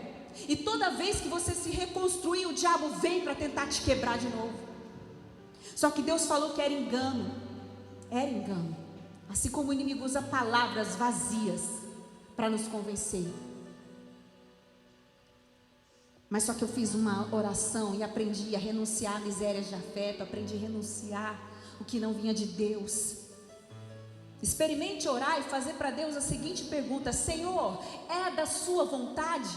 E toda vez que você se reconstruir, o diabo vem para tentar te quebrar de novo. Só que Deus falou que era engano. Era engano. Assim como o inimigo usa palavras vazias para nos convencer. Mas só que eu fiz uma oração e aprendi a renunciar a misérias de afeto, aprendi a renunciar o que não vinha de Deus. Experimente orar e fazer para Deus a seguinte pergunta: Senhor, é da sua vontade?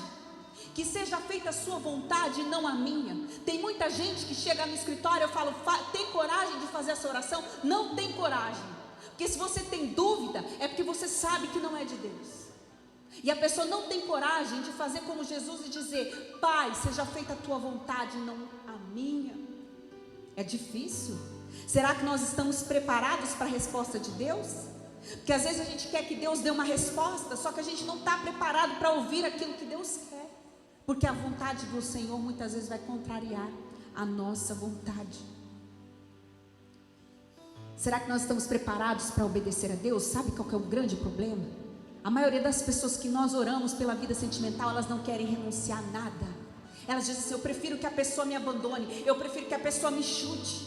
Que seja feita a sua vontade e não a minha. Tem muita gente que chega no escritório, eu falo, tem coragem de fazer essa oração? Não tem coragem. Porque se você tem dúvida, é porque você sabe que não é de Deus. E a pessoa não tem coragem de fazer como Jesus e dizer: Pai, seja feita a tua vontade e não a minha. É difícil. Será que nós estamos preparados para a resposta de Deus? Porque às vezes a gente quer que Deus dê uma resposta, só que a gente não está preparado para ouvir aquilo que Deus quer. Porque a vontade do Senhor muitas vezes vai contrariar a nossa vontade. Será que nós estamos preparados para obedecer a Deus? Sabe qual que é o grande problema? A maioria das pessoas que nós oramos pela vida sentimental, elas não querem renunciar a nada. Elas dizem assim: eu prefiro que a pessoa me abandone, eu prefiro que a pessoa me chute.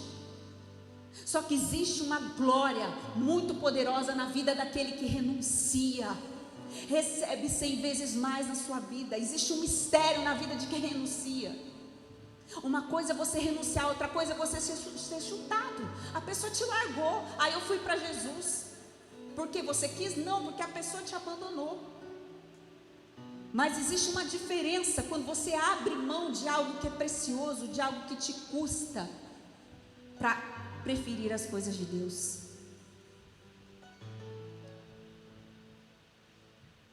Só que existe uma glória muito poderosa na vida daquele que renuncia. Recebe 100 vezes mais na sua vida. Existe um mistério na vida de quem renuncia. Uma coisa é você renunciar, outra coisa é você ser chutado. A pessoa te largou, aí eu fui para Jesus. Porque você quis? Não, porque a pessoa te abandonou. Mas existe uma diferença quando você abre mão de algo que é precioso, de algo que te custa, para preferir as coisas de Deus.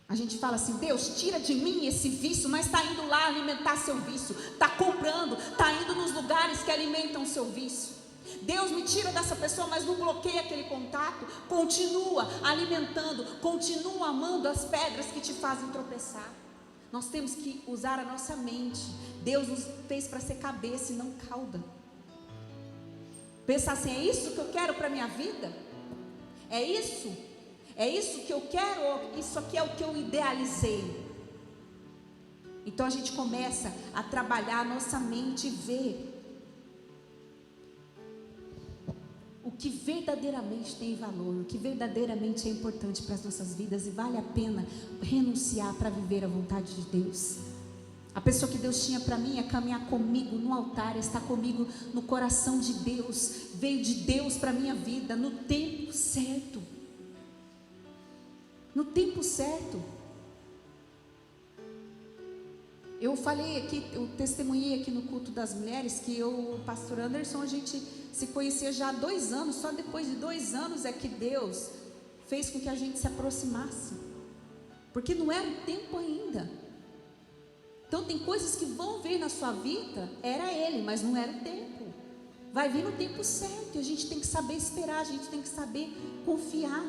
A gente fala assim: Deus, tira de mim esse vício, mas está indo lá alimentar seu vício, está comprando, está indo nos lugares que alimentam o seu vício. Deus, me tira dessa pessoa, mas não bloqueia aquele contato. Continua alimentando, continua amando as pedras que te fazem tropeçar. Nós temos que usar a nossa mente. Deus nos fez para ser cabeça e não cauda. Pensar assim: é isso que eu quero para a minha vida? É isso? É isso que eu quero? Ou isso aqui é o que eu idealizei? Então a gente começa a trabalhar a nossa mente e ver o que verdadeiramente tem valor, o que verdadeiramente é importante para as nossas vidas e vale a pena renunciar para viver a vontade de Deus. A pessoa que Deus tinha para mim é caminhar comigo no altar, é estar comigo no coração de Deus. Veio de Deus para a minha vida no tempo certo. No tempo certo. Eu falei aqui, eu testemunhei aqui no culto das mulheres que eu, o pastor Anderson, a gente se conhecia já há 2 anos. Só depois de 2 anos é que Deus fez com que a gente se aproximasse, porque não era o tempo ainda. Então tem coisas que vão vir na sua vida, era Ele, mas não era o tempo. Vai vir no tempo certo, e a gente tem que saber esperar, a gente tem que saber confiar.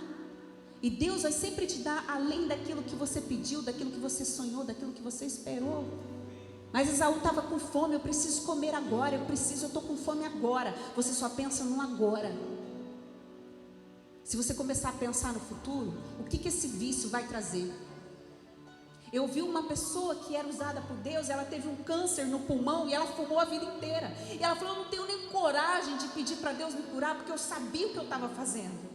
E Deus vai sempre te dar além daquilo que você pediu, daquilo que você sonhou, daquilo que você esperou. Mas Esaú estava com fome: eu preciso comer agora, eu estou com fome agora. Você só pensa no agora. Se você começar a pensar no futuro, o que esse vício vai trazer? Eu vi uma pessoa que era usada por Deus, ela teve um câncer no pulmão e ela fumou a vida inteira. E ela falou: eu não tenho nem coragem de pedir para Deus me curar, porque eu sabia o que eu estava fazendo.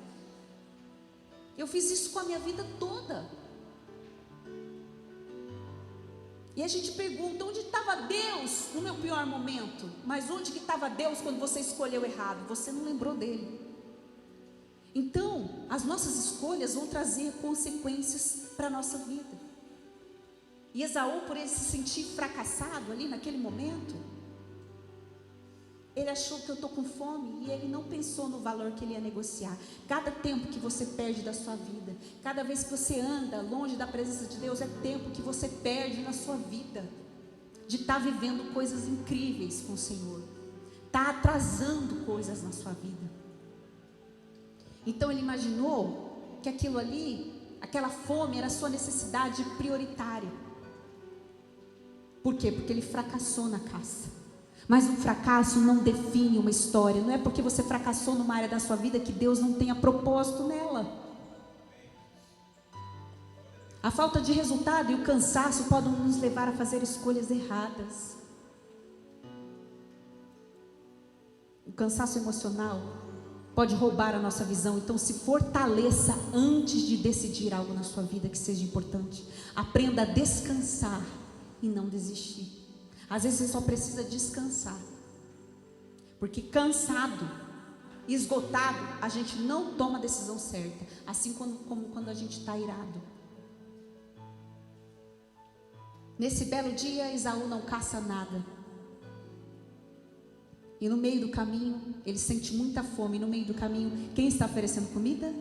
Eu fiz isso com a minha vida toda. E a gente pergunta: onde estava Deus no meu pior momento? Mas onde que estava Deus quando você escolheu errado? Você não lembrou dele. Então, as nossas escolhas vão trazer consequências para a nossa vida. E Esaú, por ele se sentir fracassado ali naquele momento, ele achou que eu estou com fome, e ele não pensou no valor que ele ia negociar. Cada tempo que você perde da sua vida, cada vez que você anda longe da presença de Deus, é tempo que você perde na sua vida, de estar vivendo coisas incríveis com o Senhor, está atrasando coisas na sua vida. Então ele imaginou que aquilo ali, aquela fome era a sua necessidade prioritária. Por quê? Porque ele fracassou na caça. Mas um fracasso não define uma história. Não é porque você fracassou numa área da sua vida que Deus não tenha propósito nela. A falta de resultado e o cansaço podem nos levar a fazer escolhas erradas. O cansaço emocional pode roubar a nossa visão. Então se fortaleça antes de decidir algo na sua vida que seja importante. Aprenda a descansar e não desistir. Às vezes você só precisa descansar, porque cansado, esgotado, a gente não toma a decisão certa, assim como quando a gente está irado. Nesse belo dia, Esaú não caça nada. E no meio do caminho, ele sente muita fome. E no meio do caminho, quem está oferecendo comida?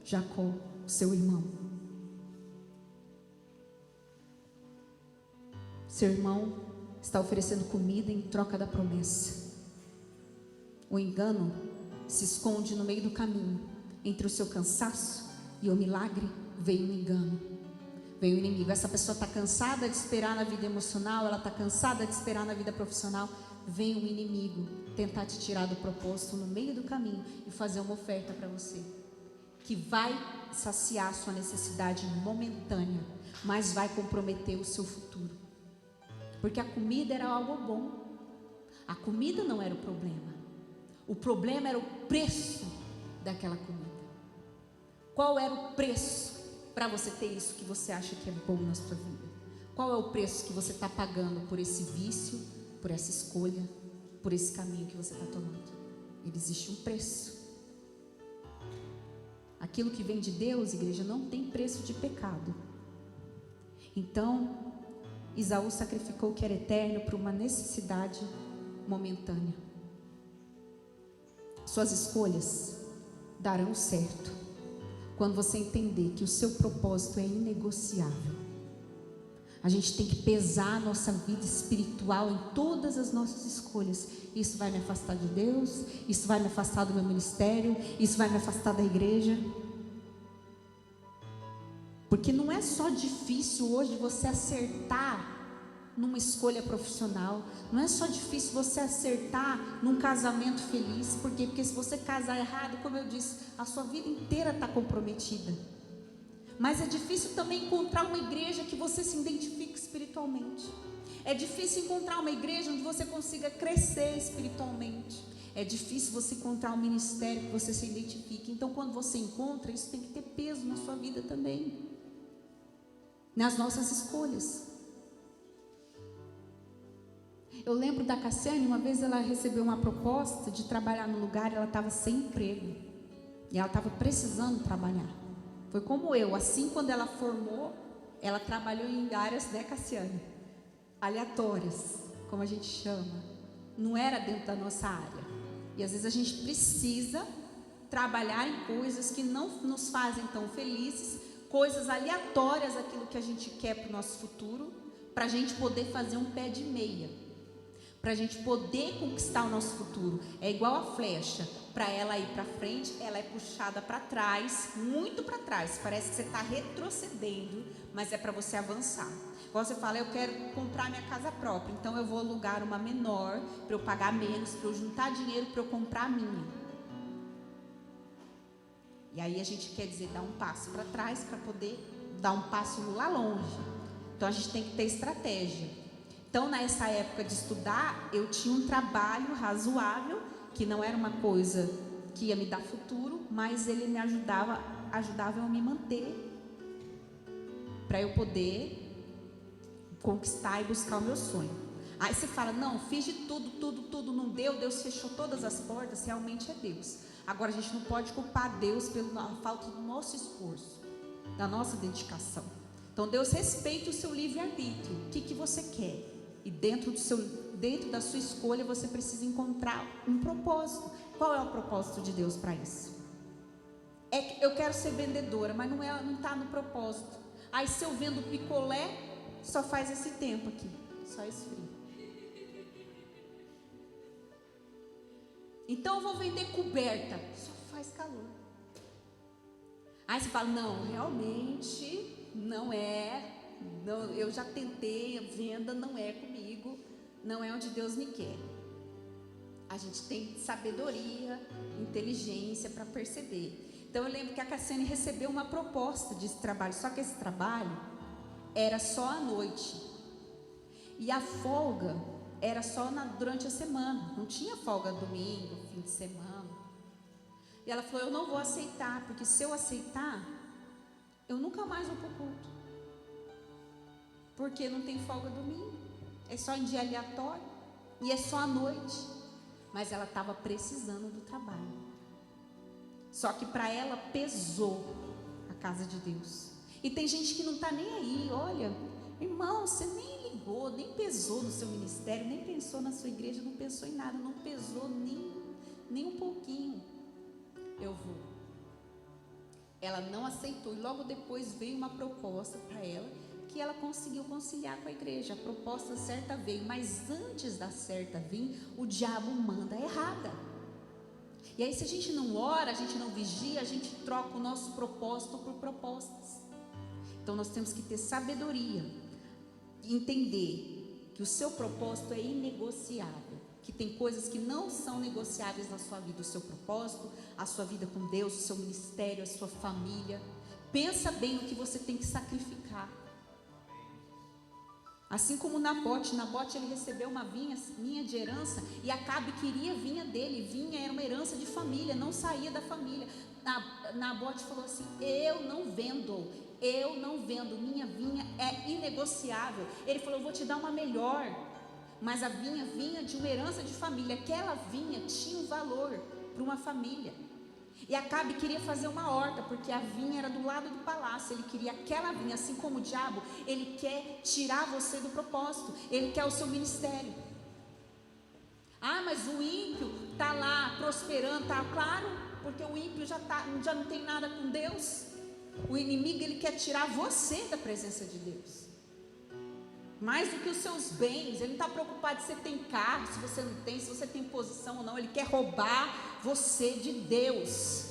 Jacó, seu irmão. Seu irmão está oferecendo comida em troca da promessa. O engano se esconde no meio do caminho. Entre o seu cansaço e o milagre, veio o engano. Veio o inimigo. Essa pessoa está cansada de esperar na vida emocional, ela está cansada de esperar na vida profissional. Vem o inimigo tentar te tirar do propósito no meio do caminho e fazer uma oferta para você, que vai saciar a sua necessidade momentânea, mas vai comprometer o seu futuro. Porque a comida era algo bom. A comida não era o problema. O problema era o preço daquela comida. Qual era o preço para você ter isso que você acha que é bom na sua vida? Qual é o preço que você está pagando por esse vício, por essa escolha, por esse caminho que você está tomando? Ele existe um preço. Aquilo que vem de Deus, igreja, não tem preço de pecado. Então, Esaú sacrificou o que era eterno por uma necessidade momentânea. Suas escolhas darão certo quando você entender que o seu propósito é inegociável. A gente tem que pesar a nossa vida espiritual em todas as nossas escolhas. Isso vai me afastar de Deus, isso vai me afastar do meu ministério, isso vai me afastar da igreja. Porque não é só difícil hoje você acertar numa escolha profissional, não é só difícil você acertar num casamento feliz. Por quê? Porque se você casar errado, como eu disse, a sua vida inteira está comprometida. Mas é difícil também encontrar uma igreja que você se identifique espiritualmente. É difícil encontrar uma igreja onde você consiga crescer espiritualmente. É difícil você encontrar um ministério que você se identifique. Então, quando você encontra, isso tem que ter peso na sua vida também, nas nossas escolhas. Eu lembro da Cassiane, uma vez ela recebeu uma proposta de trabalhar no lugar, ela estava sem emprego e ela estava precisando trabalhar. Foi como eu, assim, quando ela formou, ela trabalhou em áreas, né, Cassiane, aleatórias, como a gente chama, não era dentro da nossa área. E às vezes a gente precisa trabalhar em coisas que não nos fazem tão felizes, coisas aleatórias, aquilo que a gente quer para o nosso futuro, para a gente poder fazer um pé de meia, para a gente poder conquistar o nosso futuro. É igual a flecha, para ela ir para frente, ela é puxada para trás, muito para trás, parece que você está retrocedendo, mas é para você avançar. Igual você fala, eu quero comprar minha casa própria, então eu vou alugar uma menor, para eu pagar menos, para eu juntar dinheiro, para eu comprar a minha. E aí a gente quer dizer, dar um passo para trás, para poder dar um passo lá longe. Então a gente tem que ter estratégia. Então, nessa época de estudar, eu tinha um trabalho razoável, que não era uma coisa que ia me dar futuro, mas ele me ajudava a me manter, para eu poder conquistar e buscar o meu sonho. Aí você fala, não, fiz de tudo não deu, Deus fechou todas as portas. Realmente é Deus. Agora a gente não pode culpar Deus pela falta do nosso esforço, da nossa dedicação. Então Deus respeita o seu livre-arbítrio. O que você quer? E dentro da sua escolha você precisa encontrar um propósito. Qual é o propósito de Deus para isso? Eu quero ser vendedora, mas não está no propósito. Aí se eu vendo picolé, só faz esse tempo aqui, só esfria. Então eu vou vender coberta, só faz calor. Aí você fala, não, realmente não é. Não, eu já tentei, a venda não é comigo, não é onde Deus me quer. A gente tem sabedoria, inteligência para perceber. Então eu lembro que a Cassiane recebeu uma proposta desse trabalho, só que esse trabalho era só à noite. E a folga era só durante a semana, não tinha folga domingo, fim de semana. E ela falou: eu não vou aceitar, porque se eu aceitar, eu nunca mais vou para o culto. Porque não tem folga domingo, é só em dia aleatório, e é só à noite. Mas ela estava precisando do trabalho. Só que para ela pesou a casa de Deus. E tem gente que não está nem aí. Olha, irmão, você nem ligou, nem pesou no seu ministério, nem pensou na sua igreja, não pensou em nada, não pesou nem um pouquinho. Eu vou. Ela não aceitou, e logo depois veio uma proposta para ela, que ela conseguiu conciliar com a igreja. A proposta certa veio, mas antes da certa vir, o diabo manda a errada. E aí, se a gente não ora, a gente não vigia, a gente troca o nosso propósito por propostas. Então nós temos que ter sabedoria, entender que o seu propósito é inegociável, que tem coisas que não são negociáveis na sua vida. O seu propósito, a sua vida com Deus, o seu ministério, a sua família. Pensa bem o que você tem que sacrificar. Assim como Nabote ele recebeu uma vinha de herança, e Acabe queria vinha dele. Vinha era uma herança de família, não saía da família. Nabote falou assim: eu não vendo, minha vinha é inegociável. Ele falou: eu vou te dar uma melhor. Mas a vinha de uma herança de família. Aquela vinha tinha um valor para uma família. E Acabe queria fazer uma horta, porque a vinha era do lado do palácio. Ele queria aquela vinha. Assim como o diabo, ele quer tirar você do propósito, ele quer o seu ministério. Ah, mas o ímpio está lá prosperando, está claro, porque o ímpio já não tem nada com Deus. O inimigo, ele quer tirar você da presença de Deus, mais do que os seus bens. Ele não está preocupado se você tem carro, se você não tem, se você tem posição ou não. Ele quer roubar você de Deus.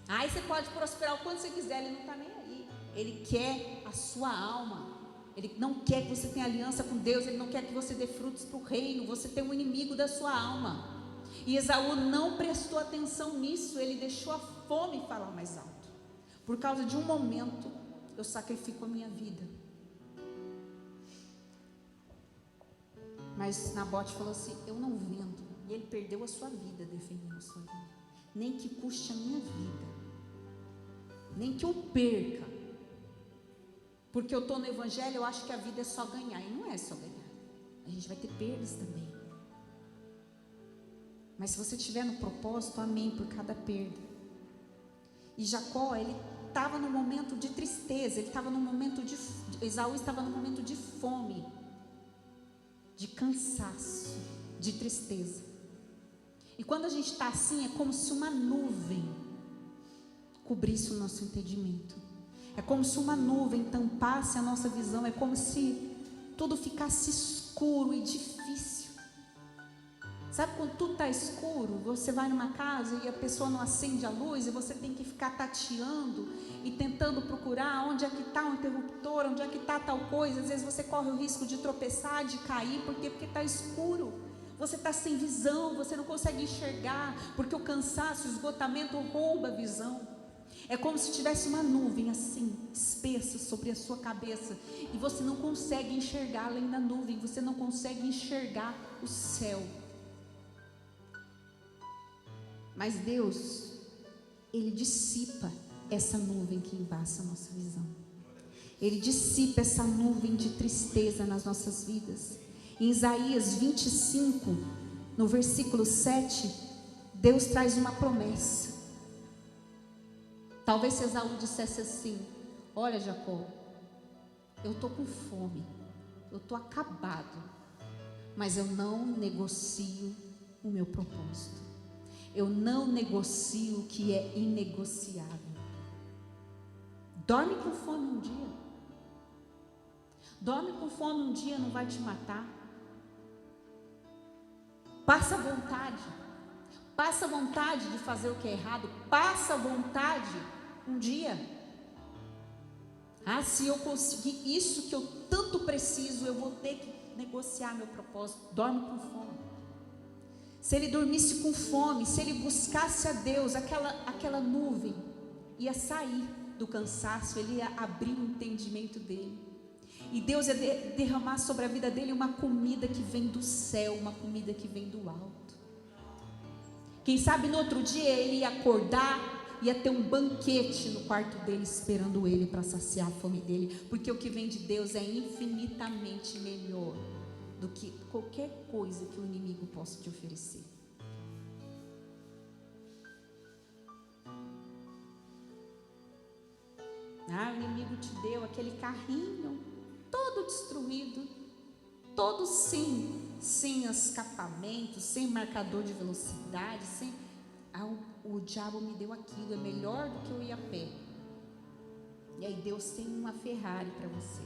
Aí você pode prosperar o quanto você quiser, ele não está nem aí. Ele quer a sua alma. Ele não quer que você tenha aliança com Deus. Ele não quer que você dê frutos para o reino. Você tem um inimigo da sua alma. E Esaú não prestou atenção nisso. Ele deixou a fome falar mais alto. Por causa de um momento, eu sacrifico a minha vida. Mas Nabote falou assim: eu não vendo. E ele perdeu a sua vida defendendo a sua vida. Nem que custe a minha vida, nem que eu perca, porque eu estou no evangelho. Eu acho que a vida é só ganhar, e não é só ganhar. A gente vai ter perdas também. Mas se você estiver no propósito, amém por cada perda. E Jacó, ele estava num momento de tristeza. Esaú estava num momento de fome, de cansaço, de tristeza. E quando a gente está assim, é como se uma nuvem cobrisse o nosso entendimento. É como se uma nuvem tampasse a nossa visão. É como se tudo ficasse escuro e difícil. Sabe quando tudo está escuro? Você vai numa casa e a pessoa não acende a luz, e você tem que ficar tateando e tentando procurar onde é que está o interruptor, onde é que está tal coisa. Às vezes você corre o risco de tropeçar, de cair. Por quê? Porque está escuro. Você está sem visão, você não consegue enxergar, porque o cansaço, o esgotamento rouba a visão. É como se tivesse uma nuvem assim, espessa sobre a sua cabeça, e você não consegue enxergar além da nuvem, você não consegue enxergar o céu. Mas Deus, Ele dissipa essa nuvem que embaça a nossa visão. Ele dissipa essa nuvem de tristeza nas nossas vidas. Em Isaías 25, no versículo 7, Deus traz uma promessa. Talvez se Esaú dissesse assim: olha, Jacó, eu estou com fome, eu estou acabado, mas eu não negocio o meu propósito. Eu não negocio o que é inegociável. Dorme com fome um dia. Dorme com fome um dia, não vai te matar. Passa vontade. Passa vontade de fazer o que é errado. Passa vontade um dia. Ah, se eu conseguir isso que eu tanto preciso, eu vou ter que negociar meu propósito. Dorme com fome. Se ele dormisse com fome, se ele buscasse a Deus, aquela nuvem ia sair do cansaço, ele ia abrir o entendimento dele. E Deus ia derramar sobre a vida dele uma comida que vem do céu, uma comida que vem do alto. Quem sabe no outro dia ele ia acordar, ia ter um banquete no quarto dele esperando ele para saciar a fome dele, porque o que vem de Deus é infinitamente melhor do que qualquer coisa que o inimigo possa te oferecer. O inimigo te deu aquele carrinho todo destruído, todo sem escapamento, sem marcador de velocidade, o diabo me deu aquilo, é melhor do que eu ir a pé. E aí Deus tem uma Ferrari para você.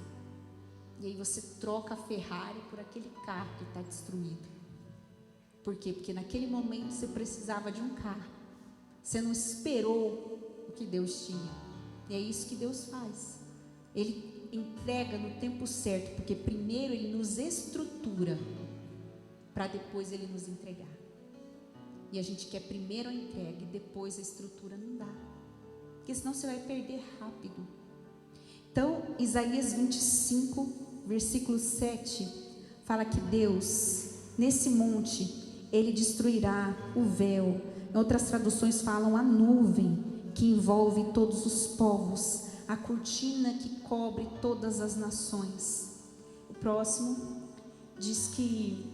E aí você troca a Ferrari por aquele carro que está destruído. Por quê? Porque naquele momento você precisava de um carro. Você não esperou o que Deus tinha. E é isso que Deus faz. Ele entrega no tempo certo, porque primeiro Ele nos estrutura, para depois Ele nos entregar. E a gente quer primeiro a entrega e depois a estrutura, não dá. Porque senão você vai perder rápido. Então, Isaías 25, versículo 7, fala que Deus, nesse monte, Ele destruirá o véu. Em outras traduções falam a nuvem que envolve todos os povos, a cortina que cobre todas as nações. O próximo diz que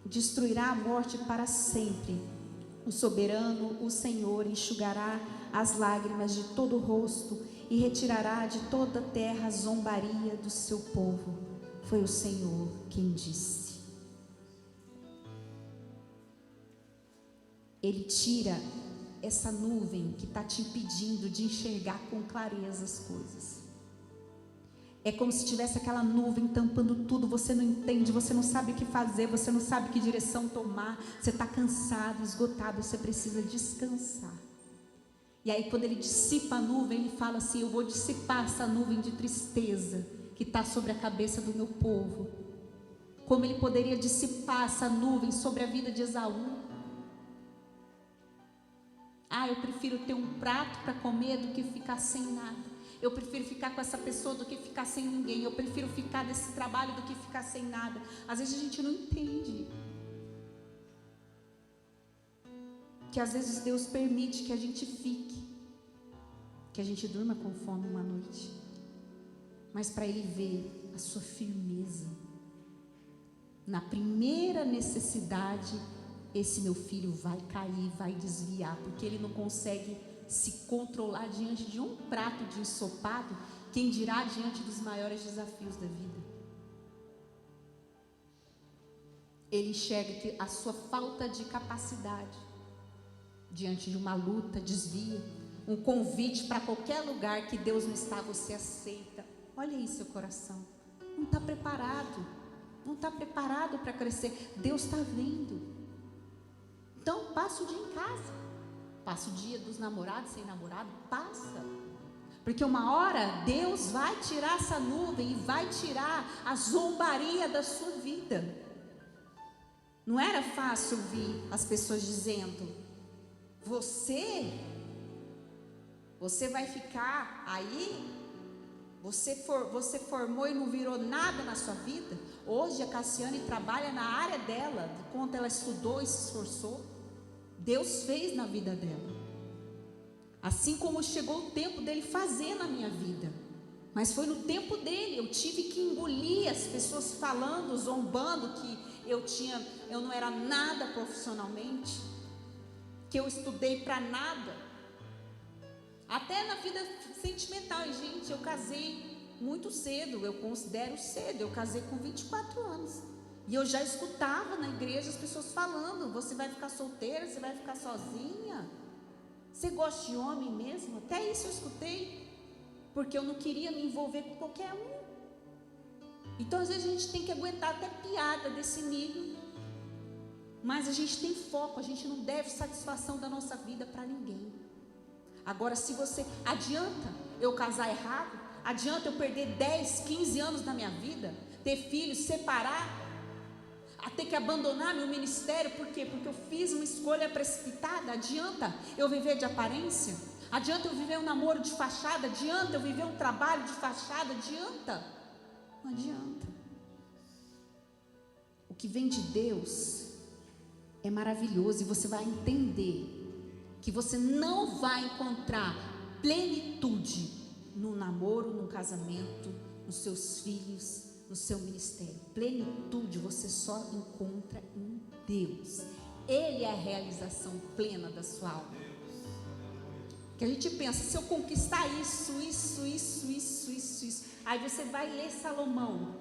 destruirá a morte para sempre. O soberano, o Senhor, enxugará as lágrimas de todo o rosto e retirará de toda a terra a zombaria do seu povo. Foi o Senhor quem disse. Ele tira essa nuvem que está te impedindo de enxergar com clareza as coisas. É como se tivesse aquela nuvem tampando tudo, você não entende, você não sabe o que fazer, você não sabe que direção tomar, você está cansado, esgotado, você precisa descansar. E aí quando Ele dissipa a nuvem, Ele fala assim: eu vou dissipar essa nuvem de tristeza que está sobre a cabeça do meu povo. Como Ele poderia dissipar essa nuvem sobre a vida de Esaú? Eu prefiro ter um prato para comer do que ficar sem nada. Eu prefiro ficar com essa pessoa do que ficar sem ninguém. Eu prefiro ficar nesse trabalho do que ficar sem nada. Às vezes a gente não entende que às vezes Deus permite que a gente fique, que a gente durma com fome uma noite, mas para Ele ver a sua firmeza. Na primeira necessidade, esse meu filho vai cair, vai desviar, porque ele não consegue se controlar diante de um prato de ensopado, quem dirá diante dos maiores desafios da vida. Ele enxerga que a sua falta de capacidade diante de uma luta, desvia, um convite para qualquer lugar que Deus não está, você aceita. Olha aí seu coração, não está preparado, não está preparado para crescer. Deus está vendo. Então passa o dia em casa, passa o dia dos namorados, sem namorado, passa, porque uma hora Deus vai tirar essa nuvem e vai tirar a zombaria da sua vida. Não era fácil ouvir as pessoas dizendo: você vai ficar aí, você formou e não virou nada na sua vida. Hoje a Cassiane trabalha na área dela, de quanto ela estudou e se esforçou. Deus fez na vida dela, assim como chegou o tempo dele fazer na minha vida, mas foi no tempo dele. Eu tive que engolir as pessoas falando, zombando que eu não era nada profissionalmente, que eu estudei para nada, até na vida sentimental. E gente, eu casei muito cedo, eu considero cedo, eu casei com 24 anos. E eu já escutava na igreja as pessoas falando: você vai ficar solteira, você vai ficar sozinha, você gosta de homem mesmo? Até isso eu escutei, porque eu não queria me envolver com qualquer um. Então às vezes a gente tem que aguentar até piada desse nível, mas a gente tem foco, a gente não deve satisfação da nossa vida para ninguém. Agora, se você, adianta eu casar errado? Adianta eu perder 10, 15 anos da minha vida, ter filhos, separar, a ter que abandonar meu ministério? Por quê? Porque eu fiz uma escolha precipitada? Adianta eu viver de aparência? Adianta eu viver um namoro de fachada? Adianta eu viver um trabalho de fachada? Adianta? Não adianta. O que vem de Deus é maravilhoso, e você vai entender que você não vai encontrar plenitude no namoro, no casamento, nos seus filhos, no seu ministério. Plenitude você só encontra em Deus. Ele é a realização plena da sua alma. Que a gente pensa, se eu conquistar isso, aí você vai ler Salomão,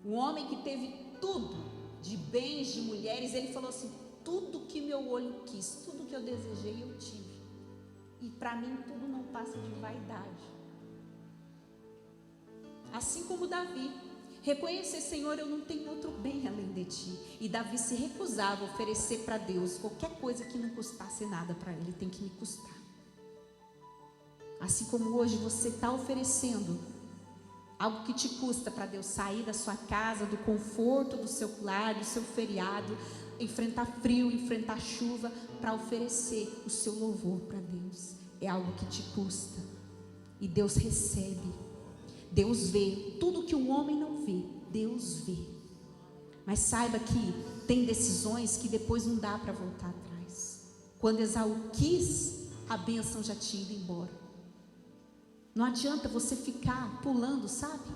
um homem que teve tudo, de bens, de mulheres. Ele falou assim: tudo que meu olho quis, tudo que eu desejei, eu tive. E para mim tudo não passa de vaidade. Assim como Davi, reconhecer: Senhor, eu não tenho outro bem além de ti. E Davi se recusava a oferecer para Deus qualquer coisa que não custasse nada para ele, tem que me custar. Assim como hoje você está oferecendo algo que te custa para Deus, sair da sua casa, do conforto do seu lar, do seu feriado, enfrentar frio, enfrentar chuva, para oferecer o seu louvor para Deus. É algo que te custa, e Deus recebe. Deus vê tudo que o homem não vê, Deus vê. Mas saiba que tem decisões que depois não dá para voltar atrás. Quando Esaú quis, a bênção já tinha ido embora. Não adianta você ficar pulando, sabe?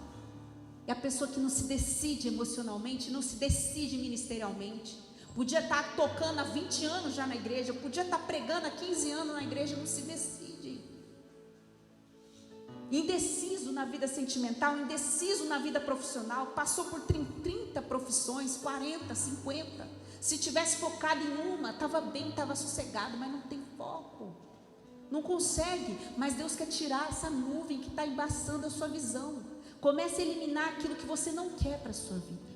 É a pessoa que não se decide emocionalmente, não se decide ministerialmente. Podia estar tocando há 20 anos já na igreja, podia estar pregando há 15 anos na igreja, não se decide. Indeciso na vida sentimental, indeciso na vida profissional, passou por 30 profissões, 40, 50. Se tivesse focado em uma, estava bem, estava sossegado, mas não tem foco. Não consegue, mas Deus quer tirar essa nuvem que está embaçando a sua visão. Comece a eliminar aquilo que você não quer para a sua vida.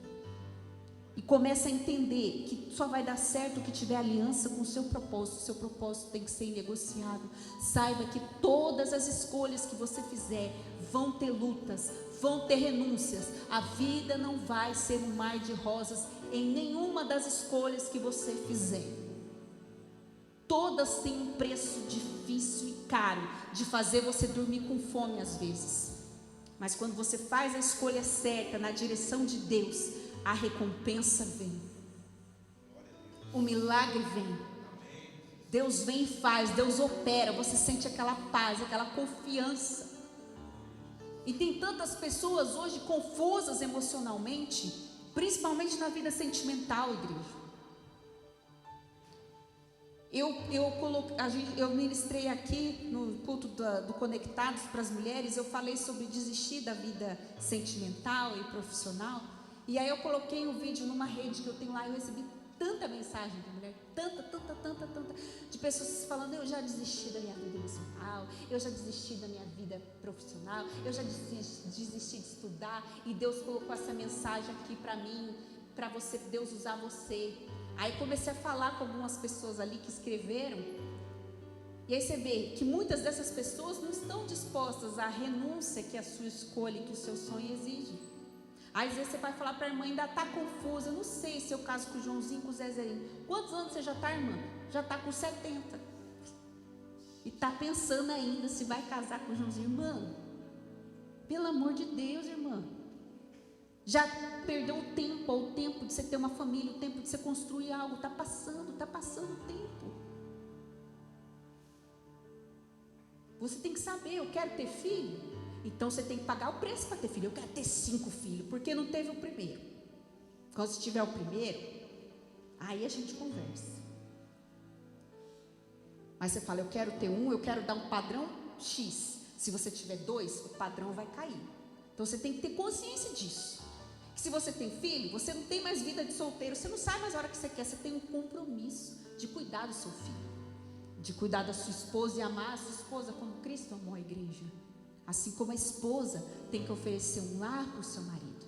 E comece a entender que só vai dar certo o que tiver aliança com o seu propósito. O seu propósito tem que ser inegociável. Saiba que todas as escolhas que você fizer vão ter lutas, vão ter renúncias. A vida não vai ser um mar de rosas em nenhuma das escolhas que você fizer. Todas têm um preço difícil e caro de fazer você dormir com fome às vezes. Mas quando você faz a escolha certa na direção de Deus, a recompensa vem. O milagre vem. Deus vem e faz, Deus opera. Você sente aquela paz, aquela confiança. E tem tantas pessoas hoje confusas emocionalmente, principalmente na vida sentimental, igreja. Eu ministrei aqui no culto do Conectados para as mulheres. Eu falei sobre desistir da vida sentimental e profissional. E aí eu coloquei um vídeo numa rede que eu tenho lá. Eu recebi tanta mensagem de mulher, tanta, de pessoas falando: eu já desisti da minha vida emocional, eu já desisti da minha vida profissional, eu já desisti de estudar. E Deus colocou essa mensagem aqui para mim, para você, Deus usar você. Aí comecei a falar com algumas pessoas ali que escreveram. E aí você vê que muitas dessas pessoas não estão dispostas à renúncia que a sua escolha, que o seu sonho exige. Aí às vezes você vai falar para a irmã: ainda está confusa, eu não sei se eu caso com o Joãozinho, com o Zezinho. Quantos anos você já está, irmã? Já está com 70. E está pensando ainda se vai casar com o Joãozinho. Irmã, pelo amor de Deus, irmã. Já perdeu o tempo de você ter uma família, o tempo de você construir algo. Está passando o tempo. Você tem que saber: eu quero ter filho, então você tem que pagar o preço para ter filho. Eu quero ter 5 filhos, porque não teve o primeiro. Quando você tiver o primeiro, aí a gente conversa. Mas você fala: eu quero ter eu quero dar um padrão X. Se você tiver 2, o padrão vai cair. Então você tem que ter consciência disso. Que se você tem filho, você não tem mais vida de solteiro, você não sai mais a hora que você quer, você tem um compromisso de cuidar do seu filho, de cuidar da sua esposa e amar a sua esposa como Cristo amou a igreja. Assim como a esposa tem que oferecer um lar para o seu marido.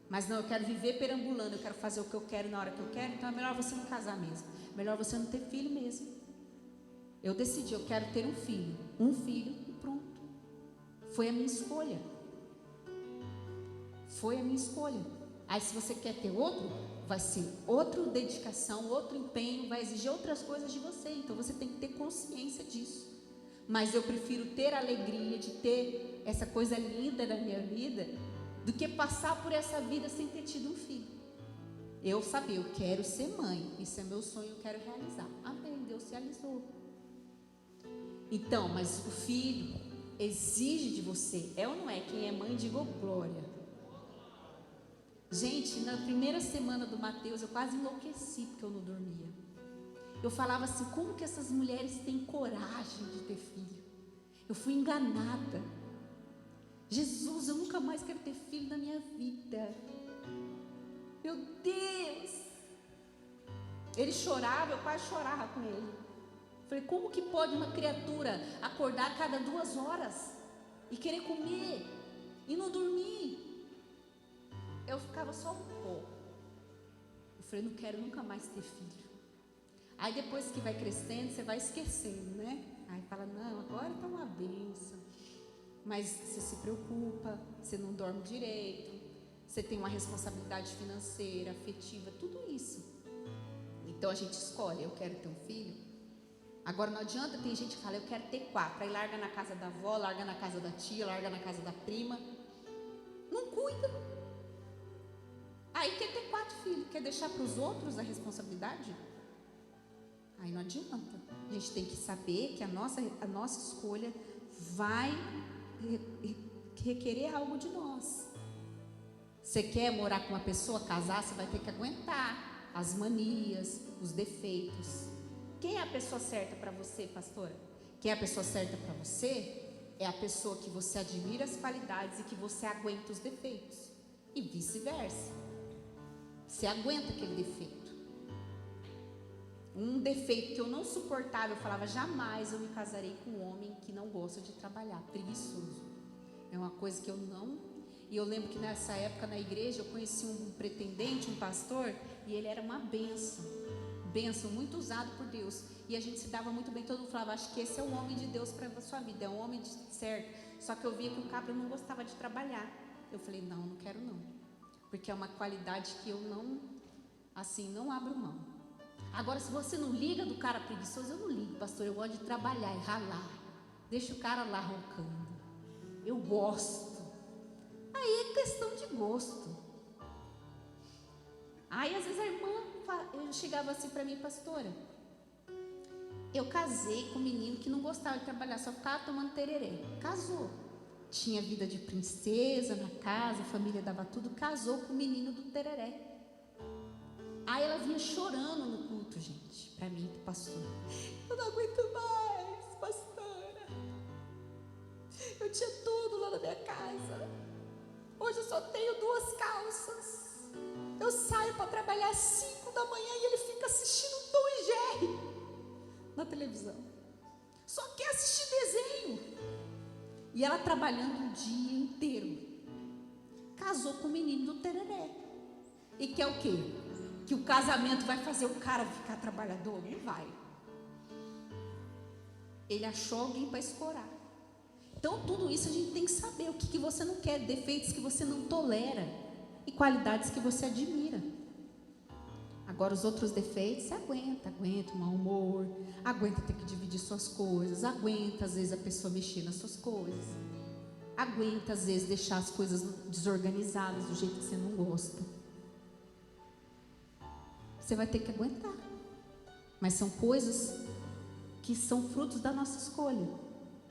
Mas não, eu quero viver perambulando, eu quero fazer o que eu quero na hora que eu quero, então é melhor você não casar mesmo, melhor você não ter filho mesmo. Eu decidi: eu quero ter um filho e pronto. Foi a minha escolha. Foi a minha escolha. Aí se você quer ter outro, vai ser outra dedicação, outro empenho, vai exigir outras coisas de você. Então você tem que ter consciência disso. Mas eu prefiro ter a alegria de ter essa coisa linda da minha vida do que passar por essa vida sem ter tido um filho. Eu sabia, eu quero ser mãe, isso é meu sonho, eu quero realizar. Amém, Deus realizou. Então, mas o filho exige de você, é ou não é? Quem é mãe, diga glória. Gente, na primeira semana do Mateus, eu quase enlouqueci porque eu não dormia. Eu falava assim, como que essas mulheres têm coragem de ter filho? Eu fui enganada. Jesus, eu nunca mais quero ter filho na minha vida. Meu Deus! Ele chorava, eu quase chorava com ele. Falei, como que pode uma criatura acordar a cada 2 horas e querer comer e não dormir? Eu ficava só um pouco. Eu falei, não quero nunca mais ter filho. Aí depois que vai crescendo, você vai esquecendo, né? Aí fala, não, agora está uma bênção. Mas você se preocupa, você não dorme direito, você tem uma responsabilidade financeira, afetiva, tudo isso. Então a gente escolhe, eu quero ter um filho. Agora não adianta, tem gente que fala, eu quero ter 4. Aí larga na casa da avó, larga na casa da tia, larga na casa da prima. Não cuida. Aí quer ter 4 filhos, quer deixar para os outros a responsabilidade? Aí não adianta. A gente tem que saber que a nossa escolha vai requerer algo de nós. Você quer morar com uma pessoa, casar, você vai ter que aguentar as manias, os defeitos. Quem é a pessoa certa para você, pastora? Quem é a pessoa certa para você é a pessoa que você admira as qualidades e que você aguenta os defeitos. E vice-versa. Você aguenta aquele defeito. Um defeito que eu não suportava, eu falava, jamais eu me casarei com um homem que não gosta de trabalhar, preguiçoso. É uma coisa que eu não... E eu lembro que nessa época na igreja eu conheci um pretendente, um pastor, e ele era uma bênção, muito usado por Deus. E a gente se dava muito bem, todo mundo falava, acho que esse é o homem de Deus para a sua vida, é um homem certo. Só que eu via que o cabra não gostava de trabalhar. Eu falei, não quero não, porque é uma qualidade que eu não, assim, não abro mão. Agora, se você não liga do cara preguiçoso, eu não ligo, pastor, eu gosto de trabalhar e ralar. Deixa o cara lá roncando. Eu gosto. Aí é questão de gosto. Aí às vezes a irmã chegava assim para mim, pastora, eu casei com um menino que não gostava de trabalhar, só ficava tomando tereré. Casou. Tinha vida de princesa na casa, a família dava tudo, casou com o menino do tereré. Aí ela vinha chorando no culto, gente, para mim, pro pastor. Eu não aguento mais, pastora. Eu tinha tudo lá na minha casa. Hoje eu só tenho 2 calças. Eu saio para trabalhar às 5 da manhã e ele fica assistindo Tom e Jerry na televisão. Só quer assistir desenho. E ela trabalhando o dia inteiro. Casou com o menino do tereré. E quer o quê? Que o casamento vai fazer o cara ficar trabalhador? Não vai. Ele achou alguém para escorar. Então tudo isso a gente tem que saber. O que você não quer, defeitos que você não tolera e qualidades que você admira. Agora os outros defeitos você aguenta o mau humor, aguenta ter que dividir suas coisas, aguenta às vezes a pessoa mexer nas suas coisas, aguenta às vezes deixar as coisas desorganizadas do jeito que você não gosta. Você vai ter que aguentar. Mas são coisas que são frutos da nossa escolha.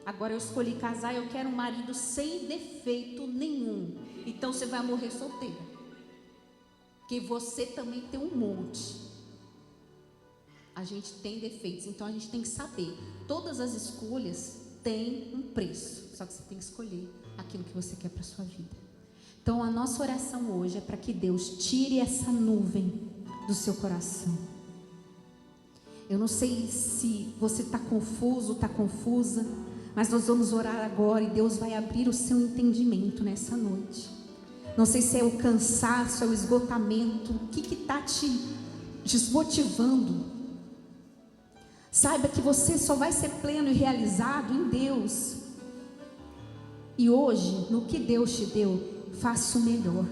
Agora eu escolhi casar, eu quero um marido sem defeito nenhum. Então você vai morrer solteira. Porque você também tem um monte. A gente tem defeitos, então a gente tem que saber. Todas as escolhas têm um preço. Só que você tem que escolher aquilo que você quer para a sua vida. Então a nossa oração hoje é para que Deus tire essa nuvem do seu coração. Eu não sei se você está confuso, está confusa, mas nós vamos orar agora e Deus vai abrir o seu entendimento nessa noite. Não sei se é o cansaço, é o esgotamento, o que está te desmotivando. Saiba que você só vai ser pleno e realizado em Deus. E hoje, no que Deus te deu, faça o melhor.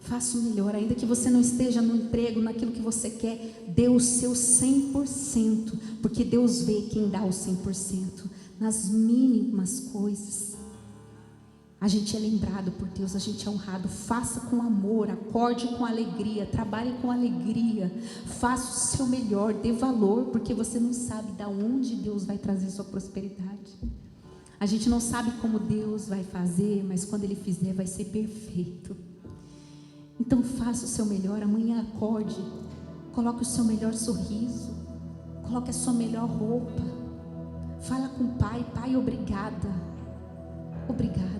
Faça o melhor, ainda que você não esteja no emprego, naquilo que você quer, dê o seu 100%, porque Deus vê quem dá o 100%, nas mínimas coisas. A gente é lembrado por Deus, a gente é honrado. Faça com amor, acorde com alegria, trabalhe com alegria, faça o seu melhor, dê valor, porque você não sabe de onde Deus vai trazer sua prosperidade. A gente não sabe como Deus vai fazer, mas quando Ele fizer vai ser perfeito. Então faça o seu melhor, amanhã acorde, coloque o seu melhor sorriso, coloque a sua melhor roupa, fala com o Pai: Pai, obrigada, obrigada.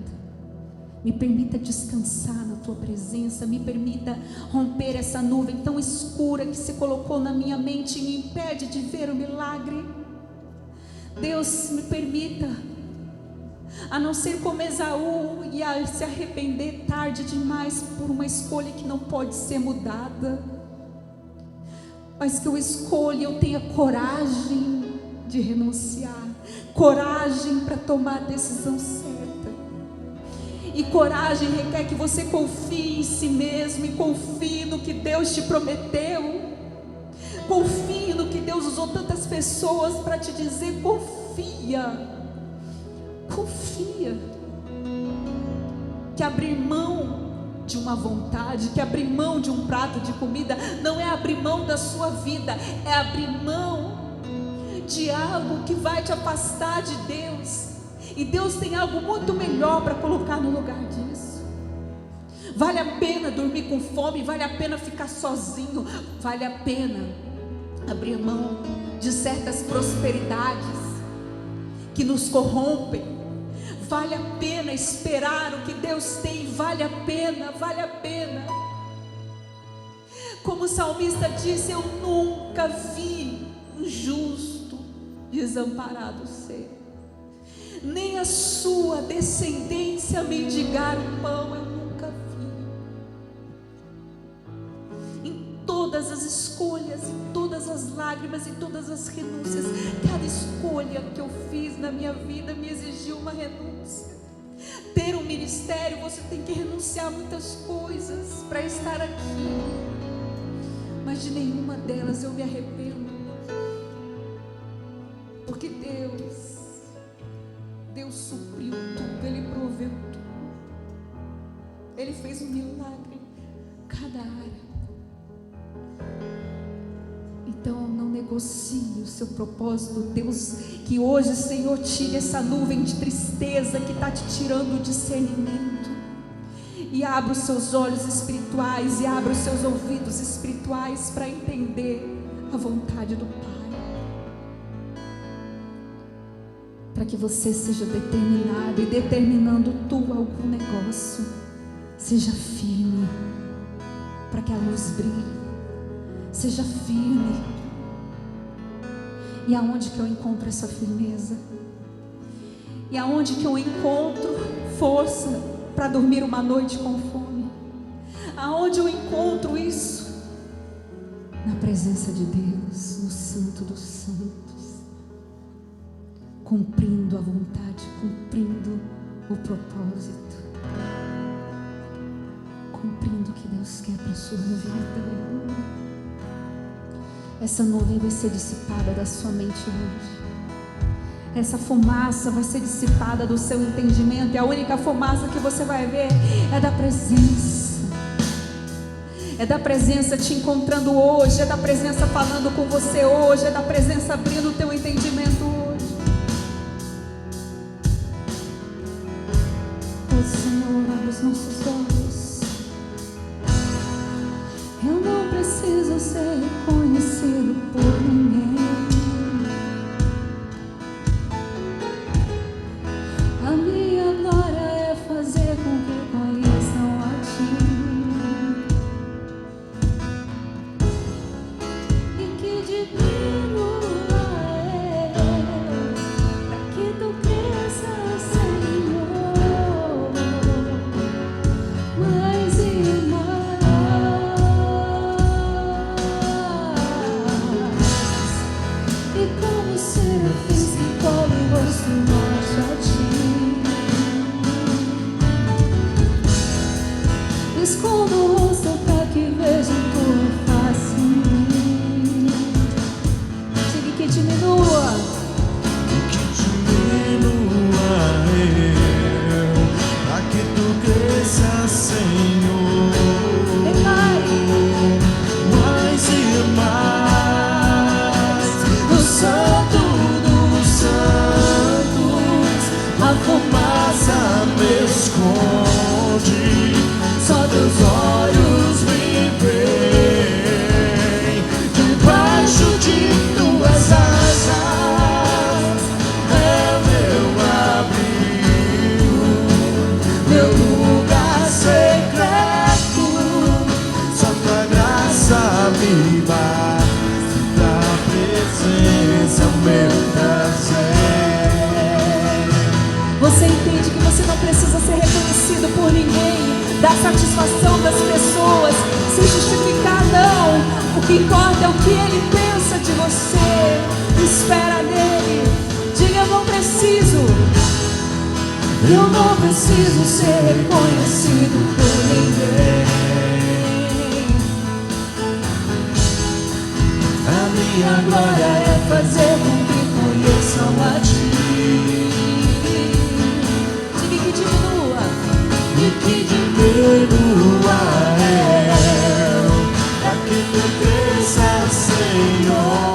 Me permita descansar na Tua presença, me permita romper essa nuvem tão escura que se colocou na minha mente e me impede de ver o milagre. Deus, me permita, a não ser como Esaú e a se arrepender tarde demais por uma escolha que não pode ser mudada, mas que eu escolha, eu tenha coragem de renunciar, coragem para tomar a decisão certa. E coragem requer que você confie em si mesmo e confie no que Deus te prometeu. Confie no que Deus usou tantas pessoas para te dizer: confia. Confia. Que abrir mão de uma vontade, que abrir mão de um prato de comida, não é abrir mão da sua vida, é abrir mão de algo que vai te afastar de Deus. E Deus tem algo muito melhor para colocar no lugar disso. Vale a pena dormir com fome, vale a pena ficar sozinho, vale a pena abrir mão de certas prosperidades que nos corrompem. Vale a pena esperar o que Deus tem, vale a pena, vale a pena. Como o salmista disse: eu nunca vi um justo desamparado ser, nem a sua descendência mendigar o pão. Eu nunca vi. Em todas as escolhas, em todas as lágrimas, em todas as renúncias, cada escolha que eu fiz na minha vida me exigiu uma renúncia. Ter um ministério, você tem que renunciar a muitas coisas para estar aqui, mas de nenhuma delas eu me arrependo, porque Deus supriu tudo, Ele proveu tudo, Ele fez um milagre em cada área. Então não negocie o seu propósito. Deus, que hoje, Senhor, tire essa nuvem de tristeza que está te tirando o discernimento, e abra os seus olhos espirituais e abra os seus ouvidos espirituais para entender a vontade do Pai, para que você seja determinado, e determinando tu algum negócio, seja firme, para que a luz brilhe. Seja firme. E aonde que eu encontro essa firmeza? E aonde que eu encontro força para dormir uma noite com fome? Aonde eu encontro isso? Na presença de Deus, no Santo dos Santos, cumprindo a vontade, cumprindo o propósito, cumprindo o que Deus quer para a sua vida. Essa nuvem vai ser dissipada da sua mente hoje. Essa fumaça vai ser dissipada do seu entendimento. E a única fumaça que você vai ver é da presença. É da presença te encontrando hoje. É da presença falando com você hoje. É da presença abrindo o teu entendimento hoje. Oh Senhor, abre os nossos olhos. Eu não preciso ser reconhecido por ninguém. A minha glória é fazer com que conheçam a Ti, e que diminua para que Tu cresça, Senhor. entende que você não precisa ser reconhecido por ninguém, dar satisfação das pessoas, se justificar, não. O que importa é o que Ele pensa de você. Espera nele. Diga: eu não preciso ser reconhecido por ninguém. A minha glória é fazer com que conheçam a Ti. Diga que diminua. E que diminua eu, pra que Tu cresça, Senhor,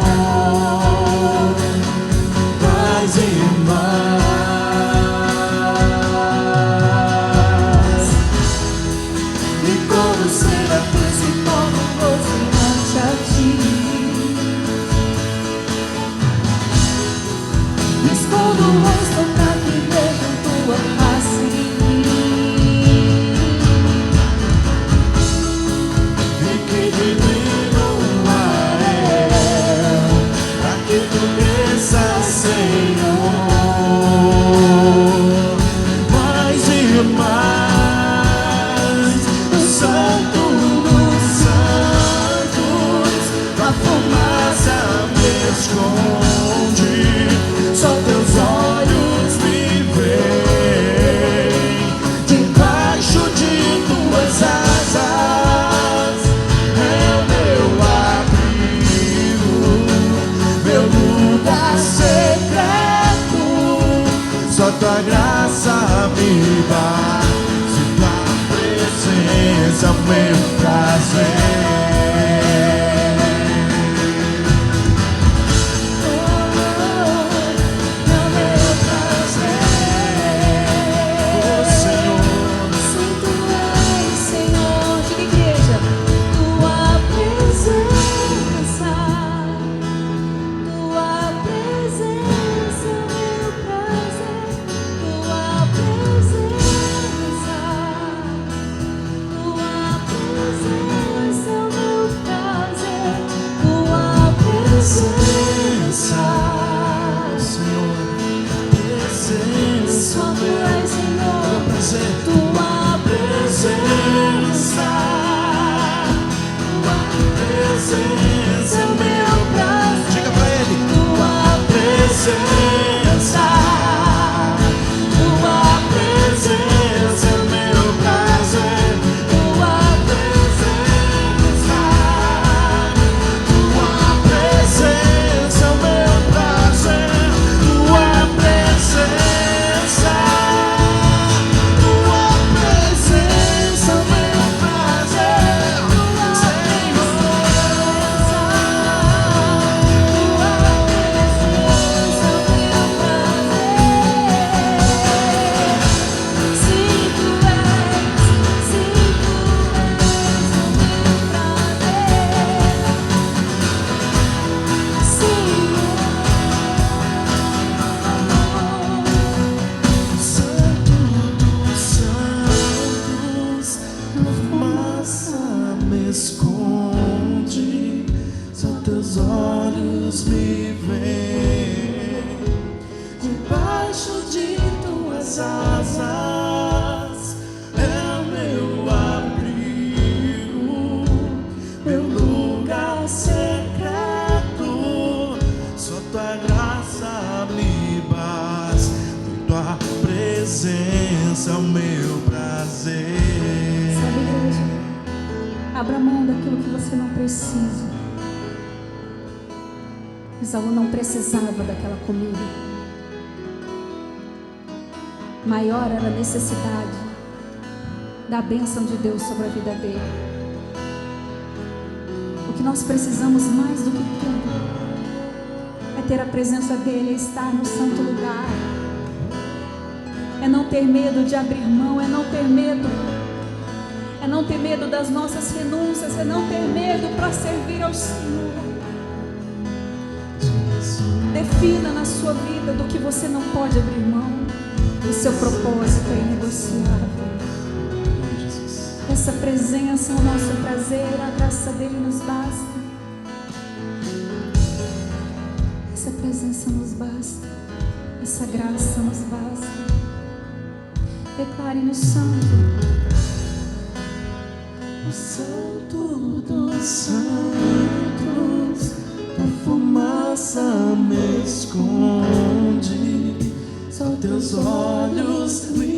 mais e mais. E como ser a principal diante a Ti. Escondo o rosto pra que vejam Tua face em mim. E que diminua eu, pra que Tu cresça, Senhor, mais e mais. O Santo dos Santos, a fumaça me esconde. Só Teus olhos me veem, debaixo de Tuas asas é o meu abrigo, meu lugar secreto. Só Tua graça me basta, Tua presença é o meu prazer. presença é o meu prazer. Sabe, igreja, abra mão daquilo que você não precisa. Esaú não precisava daquela comida. Maior era a necessidade da bênção de Deus sobre a vida dele. O que nós precisamos mais do que tudo é ter a presença dele, é estar no santo lugar, é não ter medo de abrir mão, é não ter medo das nossas renúncias, é não ter medo para servir ao Senhor. Defina na sua vida do que você não pode abrir mão. O seu propósito é inegociável. Essa presença é o nosso prazer, a graça dele nos basta. Essa presença nos basta, essa graça nos basta. Declare no santo. O santo dos santos, a fumaça me esconde, só teus olhos brilham.